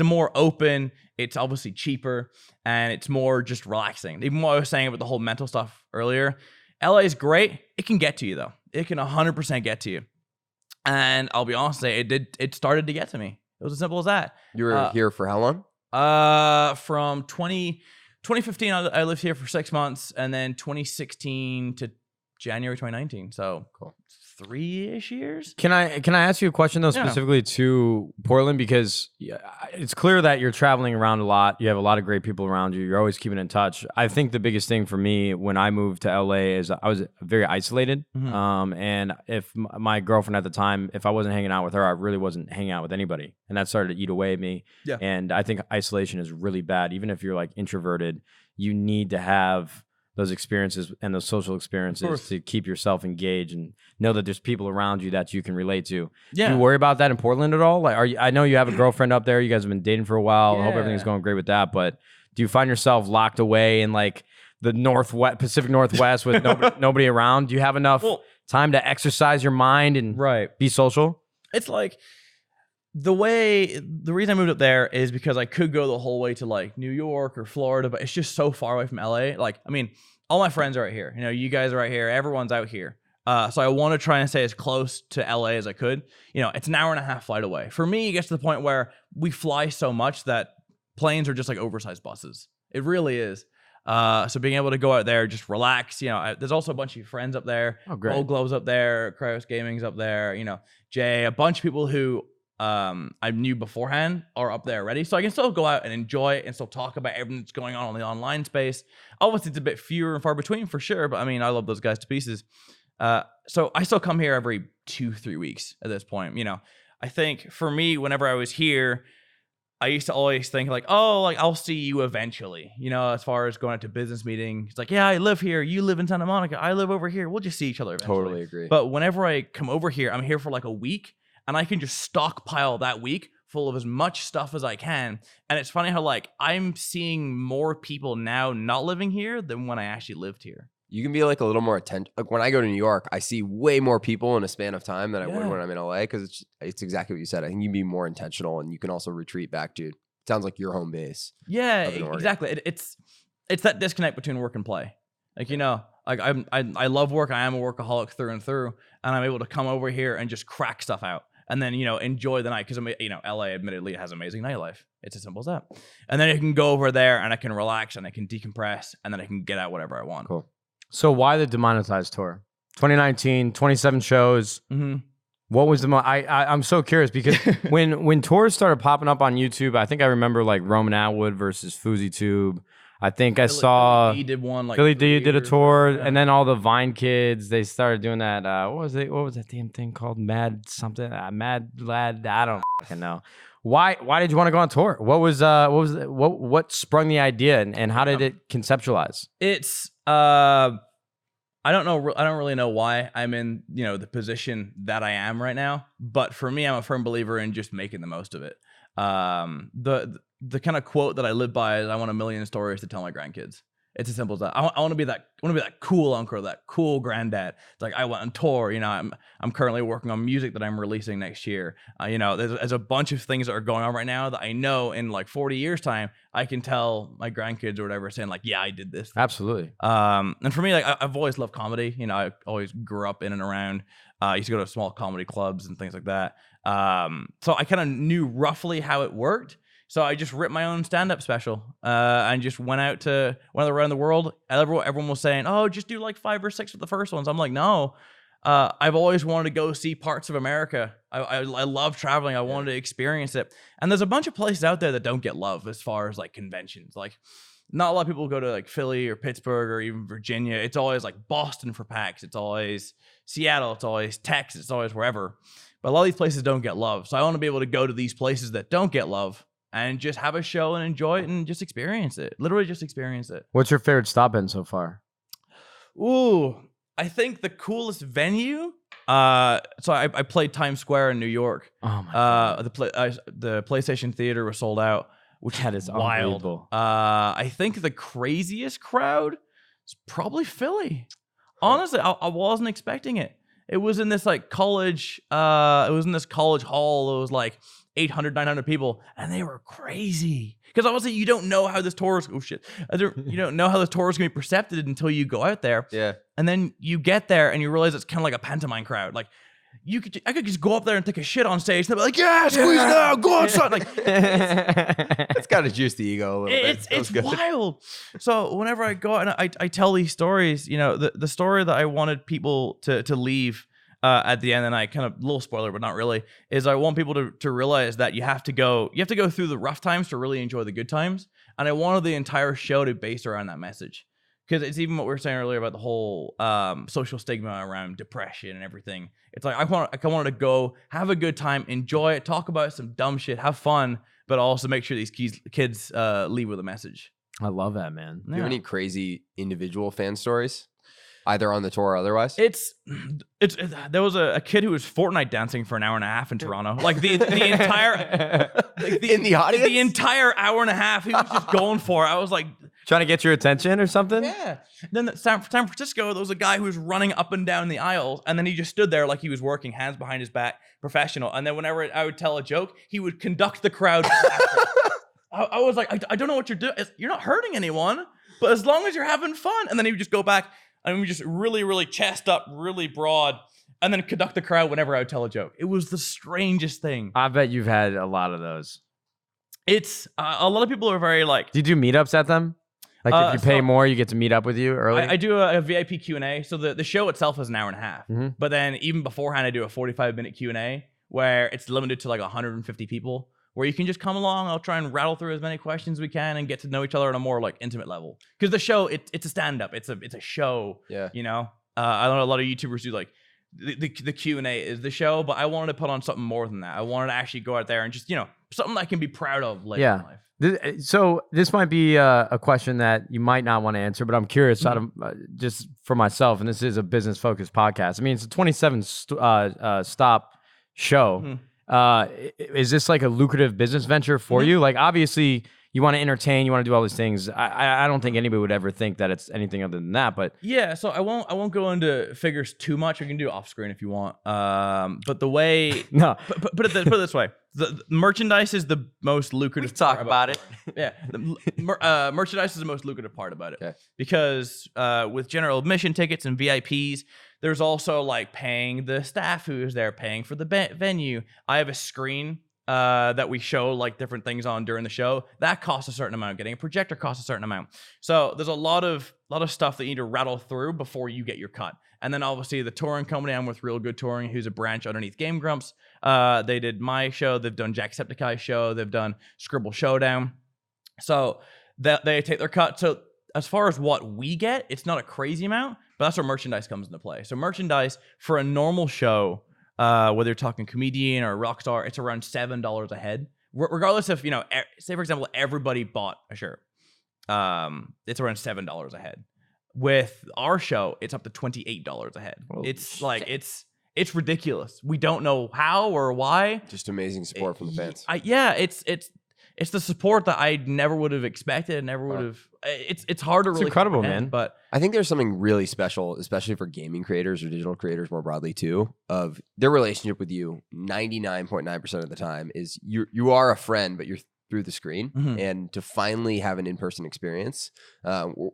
more open, it's obviously cheaper, and it's more just relaxing. Even what I was saying about the whole mental stuff earlier, LA is great. It can get to you though. It can 100% get to you. And I'll be honest, it started to get to me. It was as simple as that. You were here for how long? From 2015, I lived here for 6 months, and then 2016 to January 2019. So cool. 3-ish years. Can I ask you a question though, specifically to Portland, because it's clear that you're traveling around a lot. You have a lot of great people around you. You're always keeping in touch. I think the biggest thing for me when I moved to LA is I was very isolated. And if my girlfriend at the time, if I wasn't hanging out with her, I really wasn't hanging out with anybody, and that started to eat away at me. Yeah. And I think isolation is really bad. Even if you're like introverted, you need to have those experiences and those social experiences to keep yourself engaged and know that there's people around you that you can relate to. Yeah. Do you worry about that in Portland at all? Like, I know you have a girlfriend up there. You guys have been dating for a while. I hope everything's going great with that. But do you find yourself locked away in like the Pacific Northwest with nobody around? Do you have enough time to exercise your mind and be social? It's like, the reason I moved up there is because I could go the whole way to like New York or Florida, but it's just so far away from LA. Like, I mean, all my friends are right here. You guys are right here. Everyone's out here. So I want to try and stay as close to LA as I could. It's an 1.5-hour flight away. For me, it gets to the point where we fly so much that planes are just like oversized buses. It really is. So being able to go out there, just relax. There's also a bunch of friends up there. Oh, great. Old Glove's up there. Cryos Gaming's up there. Jay, a bunch of people who I knew beforehand are up there already. So I can still go out and enjoy it and still talk about everything that's going on in the online space. Obviously, it's a bit fewer and far between for sure, but I mean, I love those guys to pieces. So I still come here every 2-3 weeks at this point. I think for me, whenever I was here, I used to always think like, oh, like I'll see you eventually, as far as going out to business meetings. It's like, yeah, I live here. You live in Santa Monica. I live over here. We'll just see each other eventually. Totally agree. But whenever I come over here, I'm here for like a week, and I can just stockpile that week full of as much stuff as I can. And it's funny how like I'm seeing more people now not living here than when I actually lived here. You can be like a little more attention. Like when I go to New York, I see way more people in a span of time than I would when I'm in LA, because it's exactly what you said. I think you can be more intentional, and you can also retreat back to, sounds like your home base. Yeah, exactly. It's that disconnect between work and play. Like, like I love work. I am a workaholic through and through, and I'm able to come over here and just crack stuff out, and then enjoy the night, because LA admittedly has amazing nightlife. It's as simple as that. And then I can go over there and I can relax and I can decompress, and then I can get out whatever I want. Cool. So why the Demonetized Tour? 2019, 27 shows. Mm-hmm. What was I'm so curious, because when tours started popping up on YouTube, I think I remember like Roman Atwood versus Fousey Tube. I think I saw Philly D did one. Like Philly D did a tour, yeah. and then all the Vine kids, they started doing that. What was that damn thing called? Mad something? Mad Lad? I don't fucking know. Why did you want to go on tour? What sprung the idea, and how did it conceptualize? It's I don't know. I don't really know why I'm in the position that I am right now. But for me, I'm a firm believer in just making the most of it. The kind of quote that I live by is, I want 1 million stories to tell my grandkids. It's as simple as that. I want to be that. I want to be that cool uncle, that cool granddad. It's like, I went on tour. I'm currently working on music that I'm releasing next year. There's a bunch of things that are going on right now that I know in like 40 years time, I can tell my grandkids or whatever, saying like, yeah, I did this. Absolutely. And for me, like, I've always loved comedy. I always grew up in and around. I used to go to small comedy clubs and things like that. So I kind of knew roughly how it worked. So I just ripped my own stand-up special and just went around the world. Everyone was saying, oh, just do like 5 or 6 of the first ones. I'm like, no. I've always wanted to go see parts of America. I love traveling. I wanted to experience it. And there's a bunch of places out there that don't get love as far as like conventions. Like, not a lot of people go to like Philly or Pittsburgh or even Virginia. It's always like Boston for PAX. It's always Seattle. It's always Texas. It's always wherever. But a lot of these places don't get love. So I want to be able to go to these places that don't get love and just have a show and enjoy it and just experience it. Literally just experience it. What's your favorite stop in so far? Ooh, I think the coolest venue. So I played Times Square in New York. Oh my God. The PlayStation Theater was sold out, which That is wild. unbelievable. I think the craziest crowd is probably Philly. Honestly, I wasn't expecting it. It was in this like college. It was in this college hall. It was like 800, 900 people, and they were crazy. Because obviously you don't know how this tour is. Oh shit! You don't know how this tour is going to be perceived until you go out there. Yeah. And then you get there and you realize it's kind of like a pantomime crowd. Like, I could just go up there and take a shit on stage. They'll be like, yeah, squeeze it out, go on, son. Like, It's got to juice the ego a little bit. It's wild. So whenever I go out and I tell these stories, the story that I wanted people to leave at the end, and I kind of, little spoiler, but not really, is I want people to realize that you have to go through the rough times to really enjoy the good times. And I wanted the entire show to be based around that message. Because it's even what we were saying earlier about the whole social stigma around depression and everything. It's like I wanted to go have a good time, enjoy it, talk about some dumb shit, have fun, but also make sure these kids leave with a message. I love that, man. Do you have any crazy individual fan stories, either on the tour or otherwise? There was a kid who was Fortnite dancing for an hour and a half in Toronto. Like the entire in the audience, the entire hour and a half, he was just going for it. I was like, trying to get your attention or something? yeah. Then San Francisco, there was a guy who was running up and down the aisles, and then he just stood there like he was working, hands behind his back, professional. And then whenever I would tell a joke, he would conduct the crowd. I was like, I don't know what you're doing. You're not hurting anyone, but as long as you're having fun. And then he would just go back and we just really, really chest up, really broad, and then conduct the crowd whenever I would tell a joke. It was the strangest thing. I bet you've had a lot of those. It's a lot of people are very like. Do you do meetups at them? Like if you pay more, you get to meet up with you early? I do a VIP Q&A. So the show itself is an hour and a half. Mm-hmm. But But then even beforehand, I do a 45-minute Q&A where it's limited to like 150 people, where you can just come along. I'll try and rattle through as many questions we can and get to know each other on a more like intimate level. Because the show, it's a stand-up. It's a show. Yeah. I know a lot of YouTubers do like the Q&A is the show, but I wanted to put on something more than that. I wanted to actually go out there and just, something I can be proud of later in life. So this might be a question that you might not want to answer, but I'm curious out of just for myself, and this is a business-focused podcast. I mean, it's a 27 stop show. Is this like a lucrative business venture for you? Like, obviously, you want to entertain, you want to do all these things. I don't think anybody would ever think that it's anything other than that. But yeah, so I won't go into figures too much. We can do it off screen if you want. But the way no, put it this way, the merchandise is the most lucrative. Talk about it. Yeah, merchandise is the most lucrative part about it. Okay. Because with general admission tickets and VIPs, there's also like paying the staff who is there, paying for the venue. I have a screen that we show like different things on during the show. That costs a certain amount. Getting a projector costs a certain amount. So there's a lot of stuff that you need to rattle through before you get your cut. And then obviously the touring company, I'm with Real Good Touring, who's a branch underneath Game Grumps. They did my show. They've done Jacksepticeye's show. They've done Scribble Showdown. So that they take their cut. So as far as what we get, it's not a crazy amount, but that's where merchandise comes into play. So merchandise for a normal show, whether you're talking comedian or rock star, it's around $7 a head. Regardless if, say for example, everybody bought a shirt. It's around $7 a head. With our show, it's up to $28 a head. Holy It's shit. like, it's ridiculous. We don't know how or why. Just amazing support from the fans. It's the support that I never would have expected. Never would have. It's hard to really incredible, comprehend, man. But I think there's something really special, especially for gaming creators or digital creators more broadly too, of their relationship with you 99.9% of the time is you are a friend, but you're through the screen. Mhm. And to finally have an in-person experience,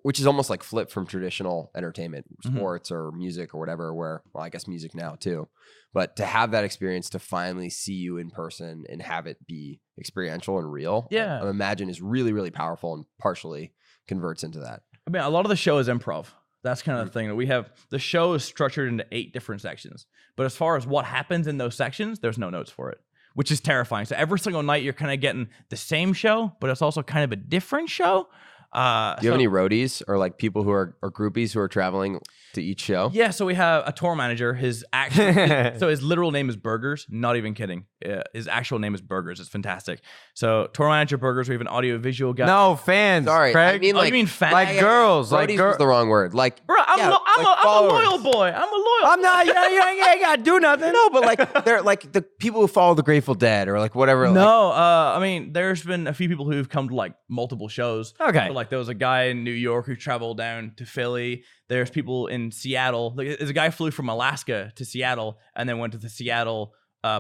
which is almost like flip from traditional entertainment, sports or music or whatever, well, I guess music now too. But to have that experience, to finally see you in person and have it be experiential and real, Yeah. I imagine is really, really powerful and partially converts into that. I mean, a lot of the show is improv. That's kind of the thing that we have. The show is structured into 8 different sections, but as far as what happens in those sections, there's no notes for it, which is terrifying. So every single night you're kind of getting the same show, but it's also kind of a different show. Do you have any roadies or like people who are groupies who are traveling to each show? Yeah, so we have a tour manager. His actual, so his literal name is Burgers. Not even kidding. His actual name is Burgers. It's fantastic. So tour manager Burgers. We have an audio visual guy. no fans. Sorry, Craig. I mean Oh, like, you mean fan? like girls, like roadies was the wrong word. Like, Bro, I'm a followers. loyal boy. I'm a loyal. I'm not. You ain't got to do nothing. No, but like they're like the people who follow the Grateful Dead or like whatever. No, I mean, there's been a few people who've come to like multiple shows. Okay. So, like there was a guy in New York who traveled down to Philly. There's people in Seattle. Like, there's a guy flew from Alaska to Seattle and then went to the Seattle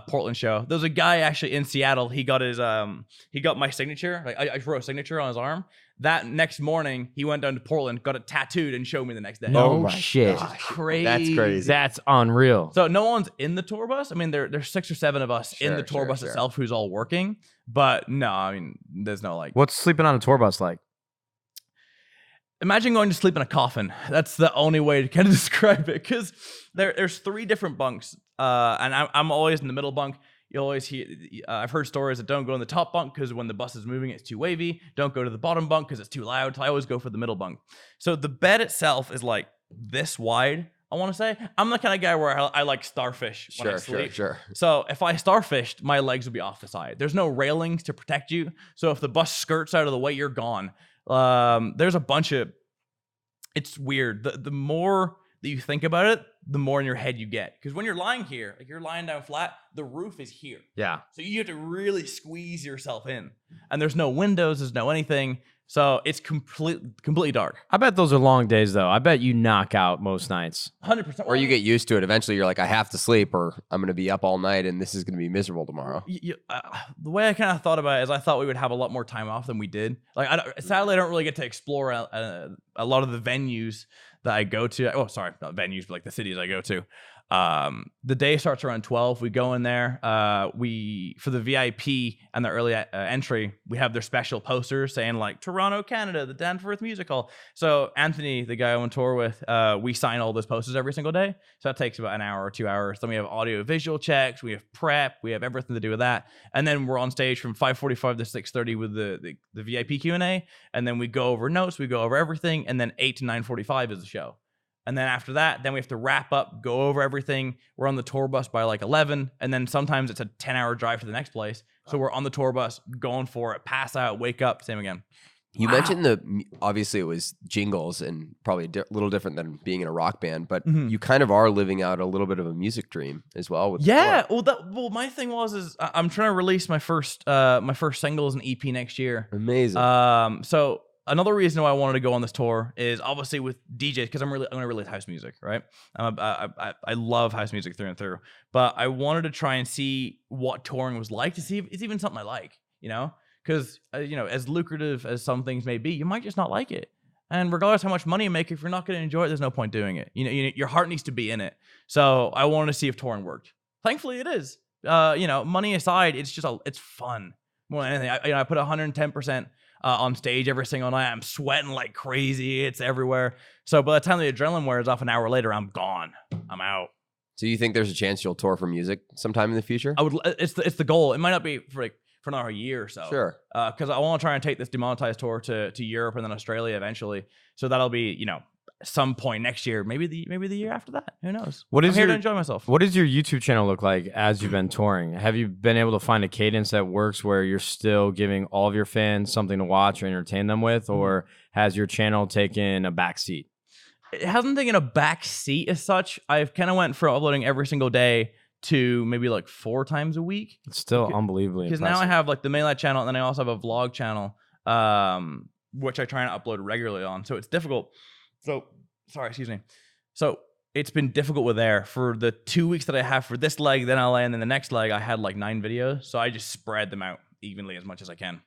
Portland show. There's a guy actually in Seattle. He got my signature. Like I wrote a signature on his arm. That next morning, he went down to Portland, got it tattooed, and showed me the next day. No my shit. gosh. Crazy. That's crazy. That's unreal. So no one's in the tour bus. I mean, there's 6 or 7 of us in the tour bus itself who's all working. But no, I mean, there's no like. What's sleeping on a tour bus like? Imagine going to sleep in a coffin. That's the only way to kind of describe it. Because there's 3 different bunks, and I'm always in the middle bunk. You always hear. I've heard stories that don't go in the top bunk because when the bus is moving, it's too wavy. Don't go to the bottom bunk because it's too loud. So I always go for the middle bunk. So the bed itself is like this wide. I want to say I'm the kind of guy where I like starfish when I sleep. Sure. So if I starfished, my legs would be off the side. There's no railings to protect you. So if the bus skirts out of the way, you're gone. There's a bunch of. It's weird. The more that you think about it, the more in your head you get. Because when you're lying here, like you're lying down flat, the roof is here. Yeah. So you have to really squeeze yourself in. And there's no windows, there's no anything. So it's completely dark. I bet those are long days, though. I bet you knock out most nights. 100%. Or you get used to it. Eventually, you're like, I have to sleep, or I'm going to be up all night, and this is going to be miserable tomorrow. The way I kind of thought about it is I thought we would have a lot more time off than we did. Like, sadly, I don't really get to explore a lot of the venues that I go to. Oh, sorry, not venues, but like the cities I go to. The day starts around 12. We go in there. For the VIP and the early entry, we have their special posters saying like Toronto, Canada, the Danforth Music Hall. So Anthony, the guy I'm on tour with, we sign all those posters every single day. So that takes about an hour or 2 hours. Then we have audio visual checks. We have prep. We have everything to do with that. And then we're on stage from 5:45 to 6:30 with the VIP Q&A. And then we go over notes. We go over everything. And then 8 to 9:45 is the show. And then after that, then we have to wrap up, go over everything. We're on the tour bus by like 11. And then sometimes it's a 10-hour drive to the next place. So we're on the tour bus, going for it, pass out, wake up, same again. You mentioned obviously it was jingles and probably a little different than being in a rock band, but you kind of are living out a little bit of a music dream as well. With well, my thing is I'm trying to release my first single as an EP next year. Amazing. So another reason why I wanted to go on this tour is obviously with DJs, because I'm gonna release house music, right? I love house music through and through, but I wanted to try and see what touring was like to see if it's even something I like, you know. Because, as lucrative as some things may be, you might just not like it. And regardless how much money you make, if you're not going to enjoy it, there's no point doing it. Your heart needs to be in it. So I wanted to see if touring worked. Thankfully, it is. Money aside, it's just it's fun more than anything. I put 110% on stage every single night. I'm sweating like crazy. It's everywhere. So by the time the adrenaline wears off an hour later, I'm gone. I'm out. So you think there's a chance you'll tour for music sometime in the future? It's the goal. It might not be for another year or so. Sure. Because I want to try and take this Demonetized Tour to Europe and then Australia eventually. So that'll be, some point next year, maybe the year after that. Who knows? I'm here to enjoy myself. What does your YouTube channel look like as you've been touring? Have you been able to find a cadence that works where you're still giving all of your fans something to watch or entertain them with, or has your channel taken a back seat? It hasn't taken a back seat as such. I've kind of went from uploading every single day to maybe like 4 times a week. It's still unbelievably because now I have like the mainline channel, and then I also have a vlog channel, which I try and upload regularly on. So it's difficult. So it's been difficult with there for the 2 weeks that I have for this leg, then LA, and then the next leg I had like 9 videos. So I just spread them out evenly as much as I can.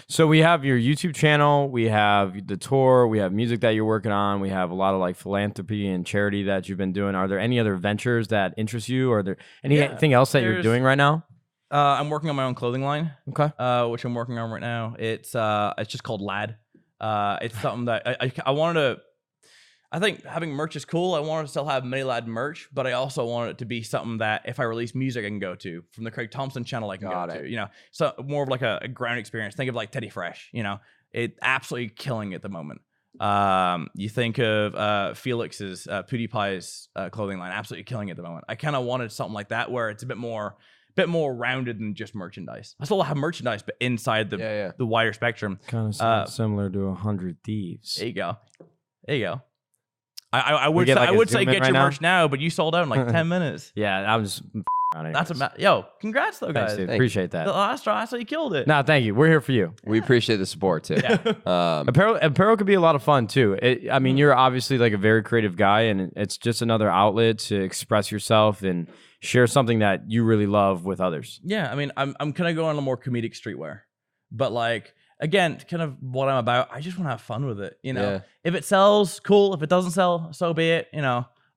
So we have your YouTube channel, we have the tour, we have music that you're working on, we have a lot of like philanthropy and charity that you've been doing. Are there any other ventures that interest you? Or are there anything else that you're doing right now? I'm working on my own clothing line. Okay. Which I'm working on right now. It's just called LADD. It's something that I wanted to. I think having merch is cool. I wanted to still have mini LADD merch, but I also wanted it to be something that if I release music, I can go to. From the Craig Thompson channel, I can go to. So more of like a ground experience. Think of like Teddy Fresh. It absolutely killing it at the moment. You think of Felix's PewDiePie's clothing line, absolutely killing it at the moment. I kind of wanted something like that where it's a bit more rounded than just merchandise. I still have merchandise, but inside the wider spectrum. Kind of similar to 100 Thieves. There you go. I would say get your merch now, but you sold out in like 10 minutes. Yeah, I was. Yo, congrats though, guys. Thanks, dude. Appreciate that. The last try, so you killed it. No, thank you. We're here for you. We appreciate the support too. Apparel could be a lot of fun too. You're obviously like a very creative guy, and it's just another outlet to express yourself and share something that you really love with others. Yeah, I'm kind of going on a more comedic streetwear, but like. Again, kind of what I'm about. I just want to have fun with it. If it sells, cool. If it doesn't sell, so be it.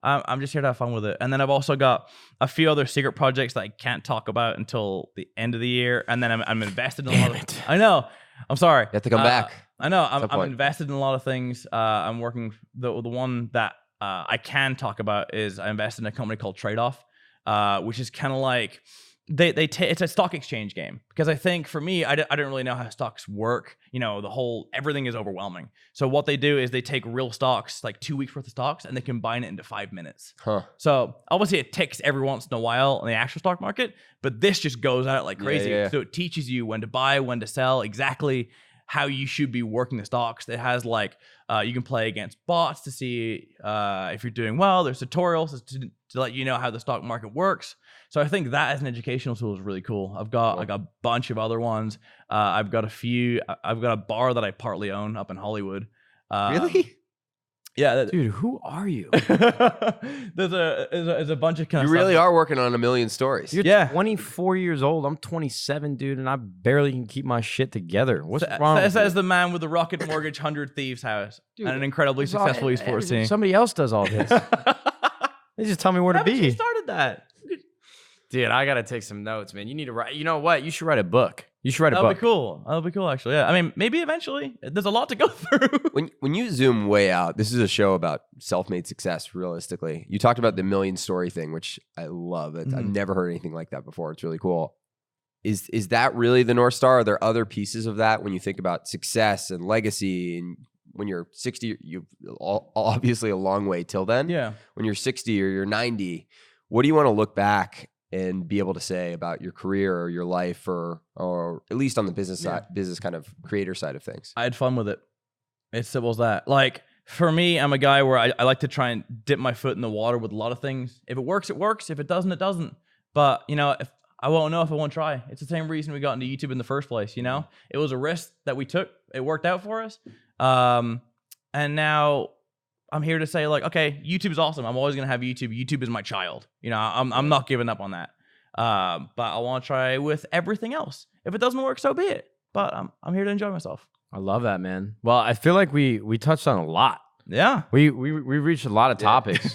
I'm just here to have fun with it. And then I've also got a few other secret projects that I can't talk about until the end of the year. And then I'm invested in a lot of. I know. I'm sorry. You have to come back. I know. I'm invested in a lot of things. I'm working. The one that I can talk about is I invested in a company called Trade-Off, which is kind of like. It's a stock exchange game, because I think for me, I don't really know how stocks work. Everything is overwhelming. So what they do is they take real stocks, like 2 weeks worth of stocks, and they combine it into 5 minutes. So obviously it ticks every once in a while in the actual stock market, but this just goes out like crazy. So it teaches you when to buy, when to sell, exactly how you should be working the stocks. It has like, you can play against bots to see if you're doing well. There's tutorials to let you know how the stock market works. So I think that as an educational tool is really cool. I've got like a bunch of other ones. I've got a bar that I partly own up in Hollywood. Really? Yeah. Dude, who are you? There's a bunch of kind of You really are working on a million stories. You're 24 years old. I'm 27, dude, and I barely can keep my shit together. What's wrong? That says the man with the rocket mortgage 100 Thieves house, dude, and an incredibly successful esports team. Somebody else does all this. They just tell me where to be. You started that. Dude, I gotta take some notes, man. You need to write. You know what? You should write a book. That'll be cool. That'll be cool, actually. Yeah. Maybe eventually. There's a lot to go through. When you zoom way out, this is a show about self-made success. Realistically, you talked about the million story thing, which I love. I've never heard anything like that before. It's really cool. Is that really the North Star? Are there other pieces of that when you think about success and legacy? And when you're 60, you've obviously a long way till then. Yeah. When you're 60 or you're 90, what do you want to look back and be able to say about your career or your life, or at least on the business side, business kind of creator side of things? I had fun with it. It's simple as that. Like, for me, I'm a guy where I like to try and dip my foot in the water with a lot of things. If it works, it works. If it doesn't, it doesn't. But, you know, if I won't know if I won't try. It's the same reason we got into YouTube in the first place, you know? It was a risk that we took. It worked out for us. And now I'm here to say, like, okay, YouTube is awesome. I'm always going to have YouTube. YouTube is my child. You know, I'm not giving up on that. But I want to try with everything else. If it doesn't work, so be it. But I'm here to enjoy myself. I love that, man. Well, I feel like we touched on a lot. Yeah. We reached a lot of topics.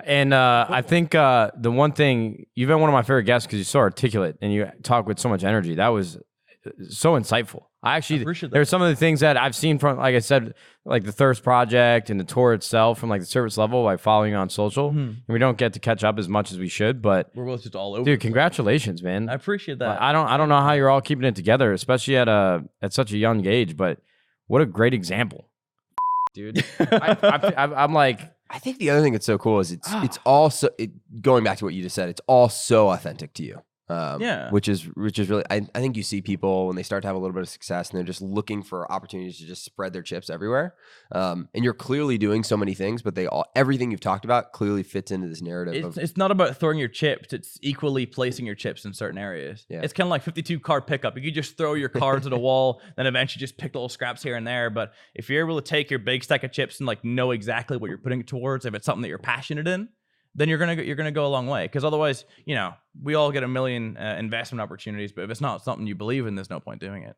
And I think the one thing, you've been one of my favorite guests because you're so articulate and you talk with so much energy. That was so insightful. I appreciate that. There are some of the things that I've seen from, like I said, like the Thirst Project and the tour itself from like the service level by following you on social. And we don't get to catch up as much as we should, but we're both just all over. Dude, congratulations, man. I appreciate that. I don't know how you're all keeping it together, especially at such a young age, but what a great example. Dude, I'm like, I think the other thing that's so cool is it's also going back to what you just said. It's all so authentic to you. Which is really, I think you see people when they start to have a little bit of success and they're just looking for opportunities to just spread their chips everywhere. And you're clearly doing so many things, but everything you've talked about clearly fits into this narrative. It's not about throwing your chips. It's equally placing your chips in certain areas. Yeah. It's kind of like 52 card pickup. You could just throw your cards at a wall, then eventually just pick little scraps here and there. But if you're able to take your big stack of chips and like know exactly what you're putting it towards, if it's something that you're passionate in, then you're gonna go a long way. Because otherwise, you know, we all get a million investment opportunities, but if it's not something you believe in, there's no point doing it.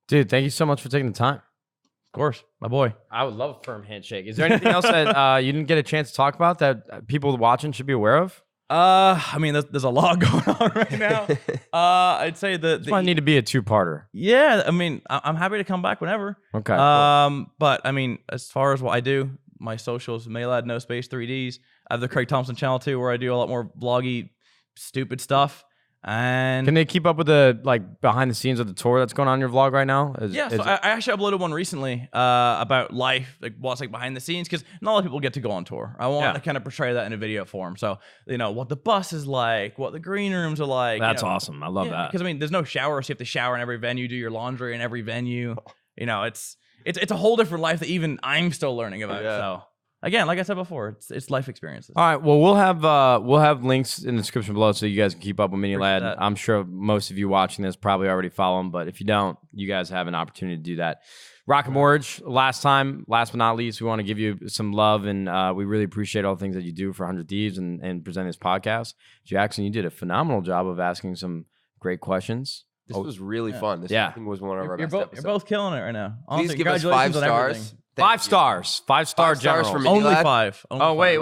Dude, thank you so much for taking the time. Of course, my boy. I would love a firm handshake. Is there anything else that you didn't get a chance to talk about that people watching should be aware of? I mean, there's a lot going on right now. I'd say that this might need to be a two-parter. Yeah, I mean, I'm happy to come back whenever. Okay. Cool. But I mean, as far as what I do, my socials, LADD, no space, 3Ds. I have the Craig Thompson channel too, where I do a lot more vloggy, stupid stuff. And can they keep up with the like behind the scenes of the tour that's going on in your vlog right now? So I actually uploaded one recently about life, like what's like behind the scenes, because not a lot of people get to go on tour. I want to kind of portray that in a video form. So, you know, what the bus is like, what the green rooms are like. That's awesome. I love that. Because I mean, there's no shower, so you have to shower in every venue, do your laundry in every venue. You know, it's a whole different life that even I'm still learning about. Yeah. So again, like I said before, it's life experiences. All right. Well, we'll have links in the description below so you guys can keep up with LADD. I'm sure most of you watching this probably already follow him, but if you don't, you guys have an opportunity to do that. Rocket Mortgage, last but not least, we want to give you some love, and we really appreciate all the things that you do for 100 Thieves and presenting this podcast. Jackson, you did a phenomenal job of asking some great questions. This was really fun. This I think was one of our best episodes. You're both killing it right now. Honestly, please give us 5 stars. 5 stars. 5-star general. From only 5. Wait.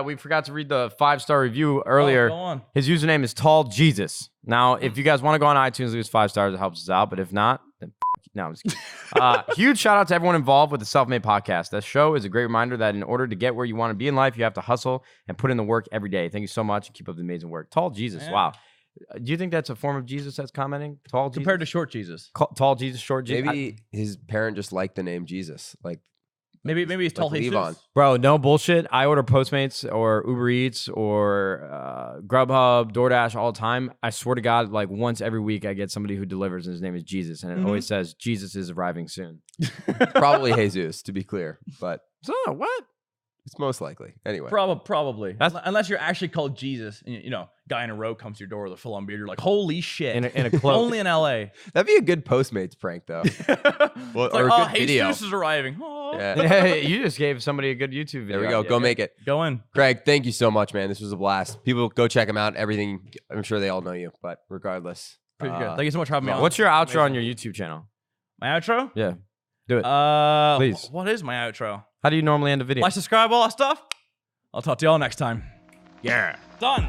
We forgot to read the 5-star review earlier. Go on. His username is Tall Jesus. Now, if you guys want to go on iTunes and leave us 5 stars, it helps us out. But if not, then no, I'm just kidding. Huge shout out to everyone involved with the Selfmade podcast. This show is a great reminder that in order to get where you want to be in life, you have to hustle and put in the work every day. Thank you so much and keep up the amazing work. Tall Jesus. Yeah. Wow. Do you think that's a form of Jesus that's commenting? Tall Jesus? Compared to short Jesus. Tall Jesus, short Jesus? Maybe his parent just liked the name Jesus. Like maybe he's tall Jesus. Bro, no bullshit. I order Postmates or Uber Eats or Grubhub, DoorDash all the time. I swear to God, like once every week I get somebody who delivers and his name is Jesus. And it always says, Jesus is arriving soon. Probably Jesus, to be clear. But so what? It's most likely. Anyway. Probably. Unless you're actually called Jesus, and, you know, guy in a row comes to your door with a full-on beard. You're like, holy shit. In a cloak. Only in LA. That'd be a good Postmates prank, though. Well, or like, a good video. Jesus is arriving. Oh. Yeah. You just gave somebody a good YouTube video. There we go. Go make it. Go in. Craig, thank you so much, man. This was a blast. People go check him out. Everything. I'm sure they all know you, but regardless. Pretty good. Thank you so much for having me on. What's your outro on your YouTube channel? My outro? Yeah. Do it. Please. What is my outro? How do you normally end a video? Like, subscribe, all that stuff. I'll talk to y'all next time. Yeah. Done.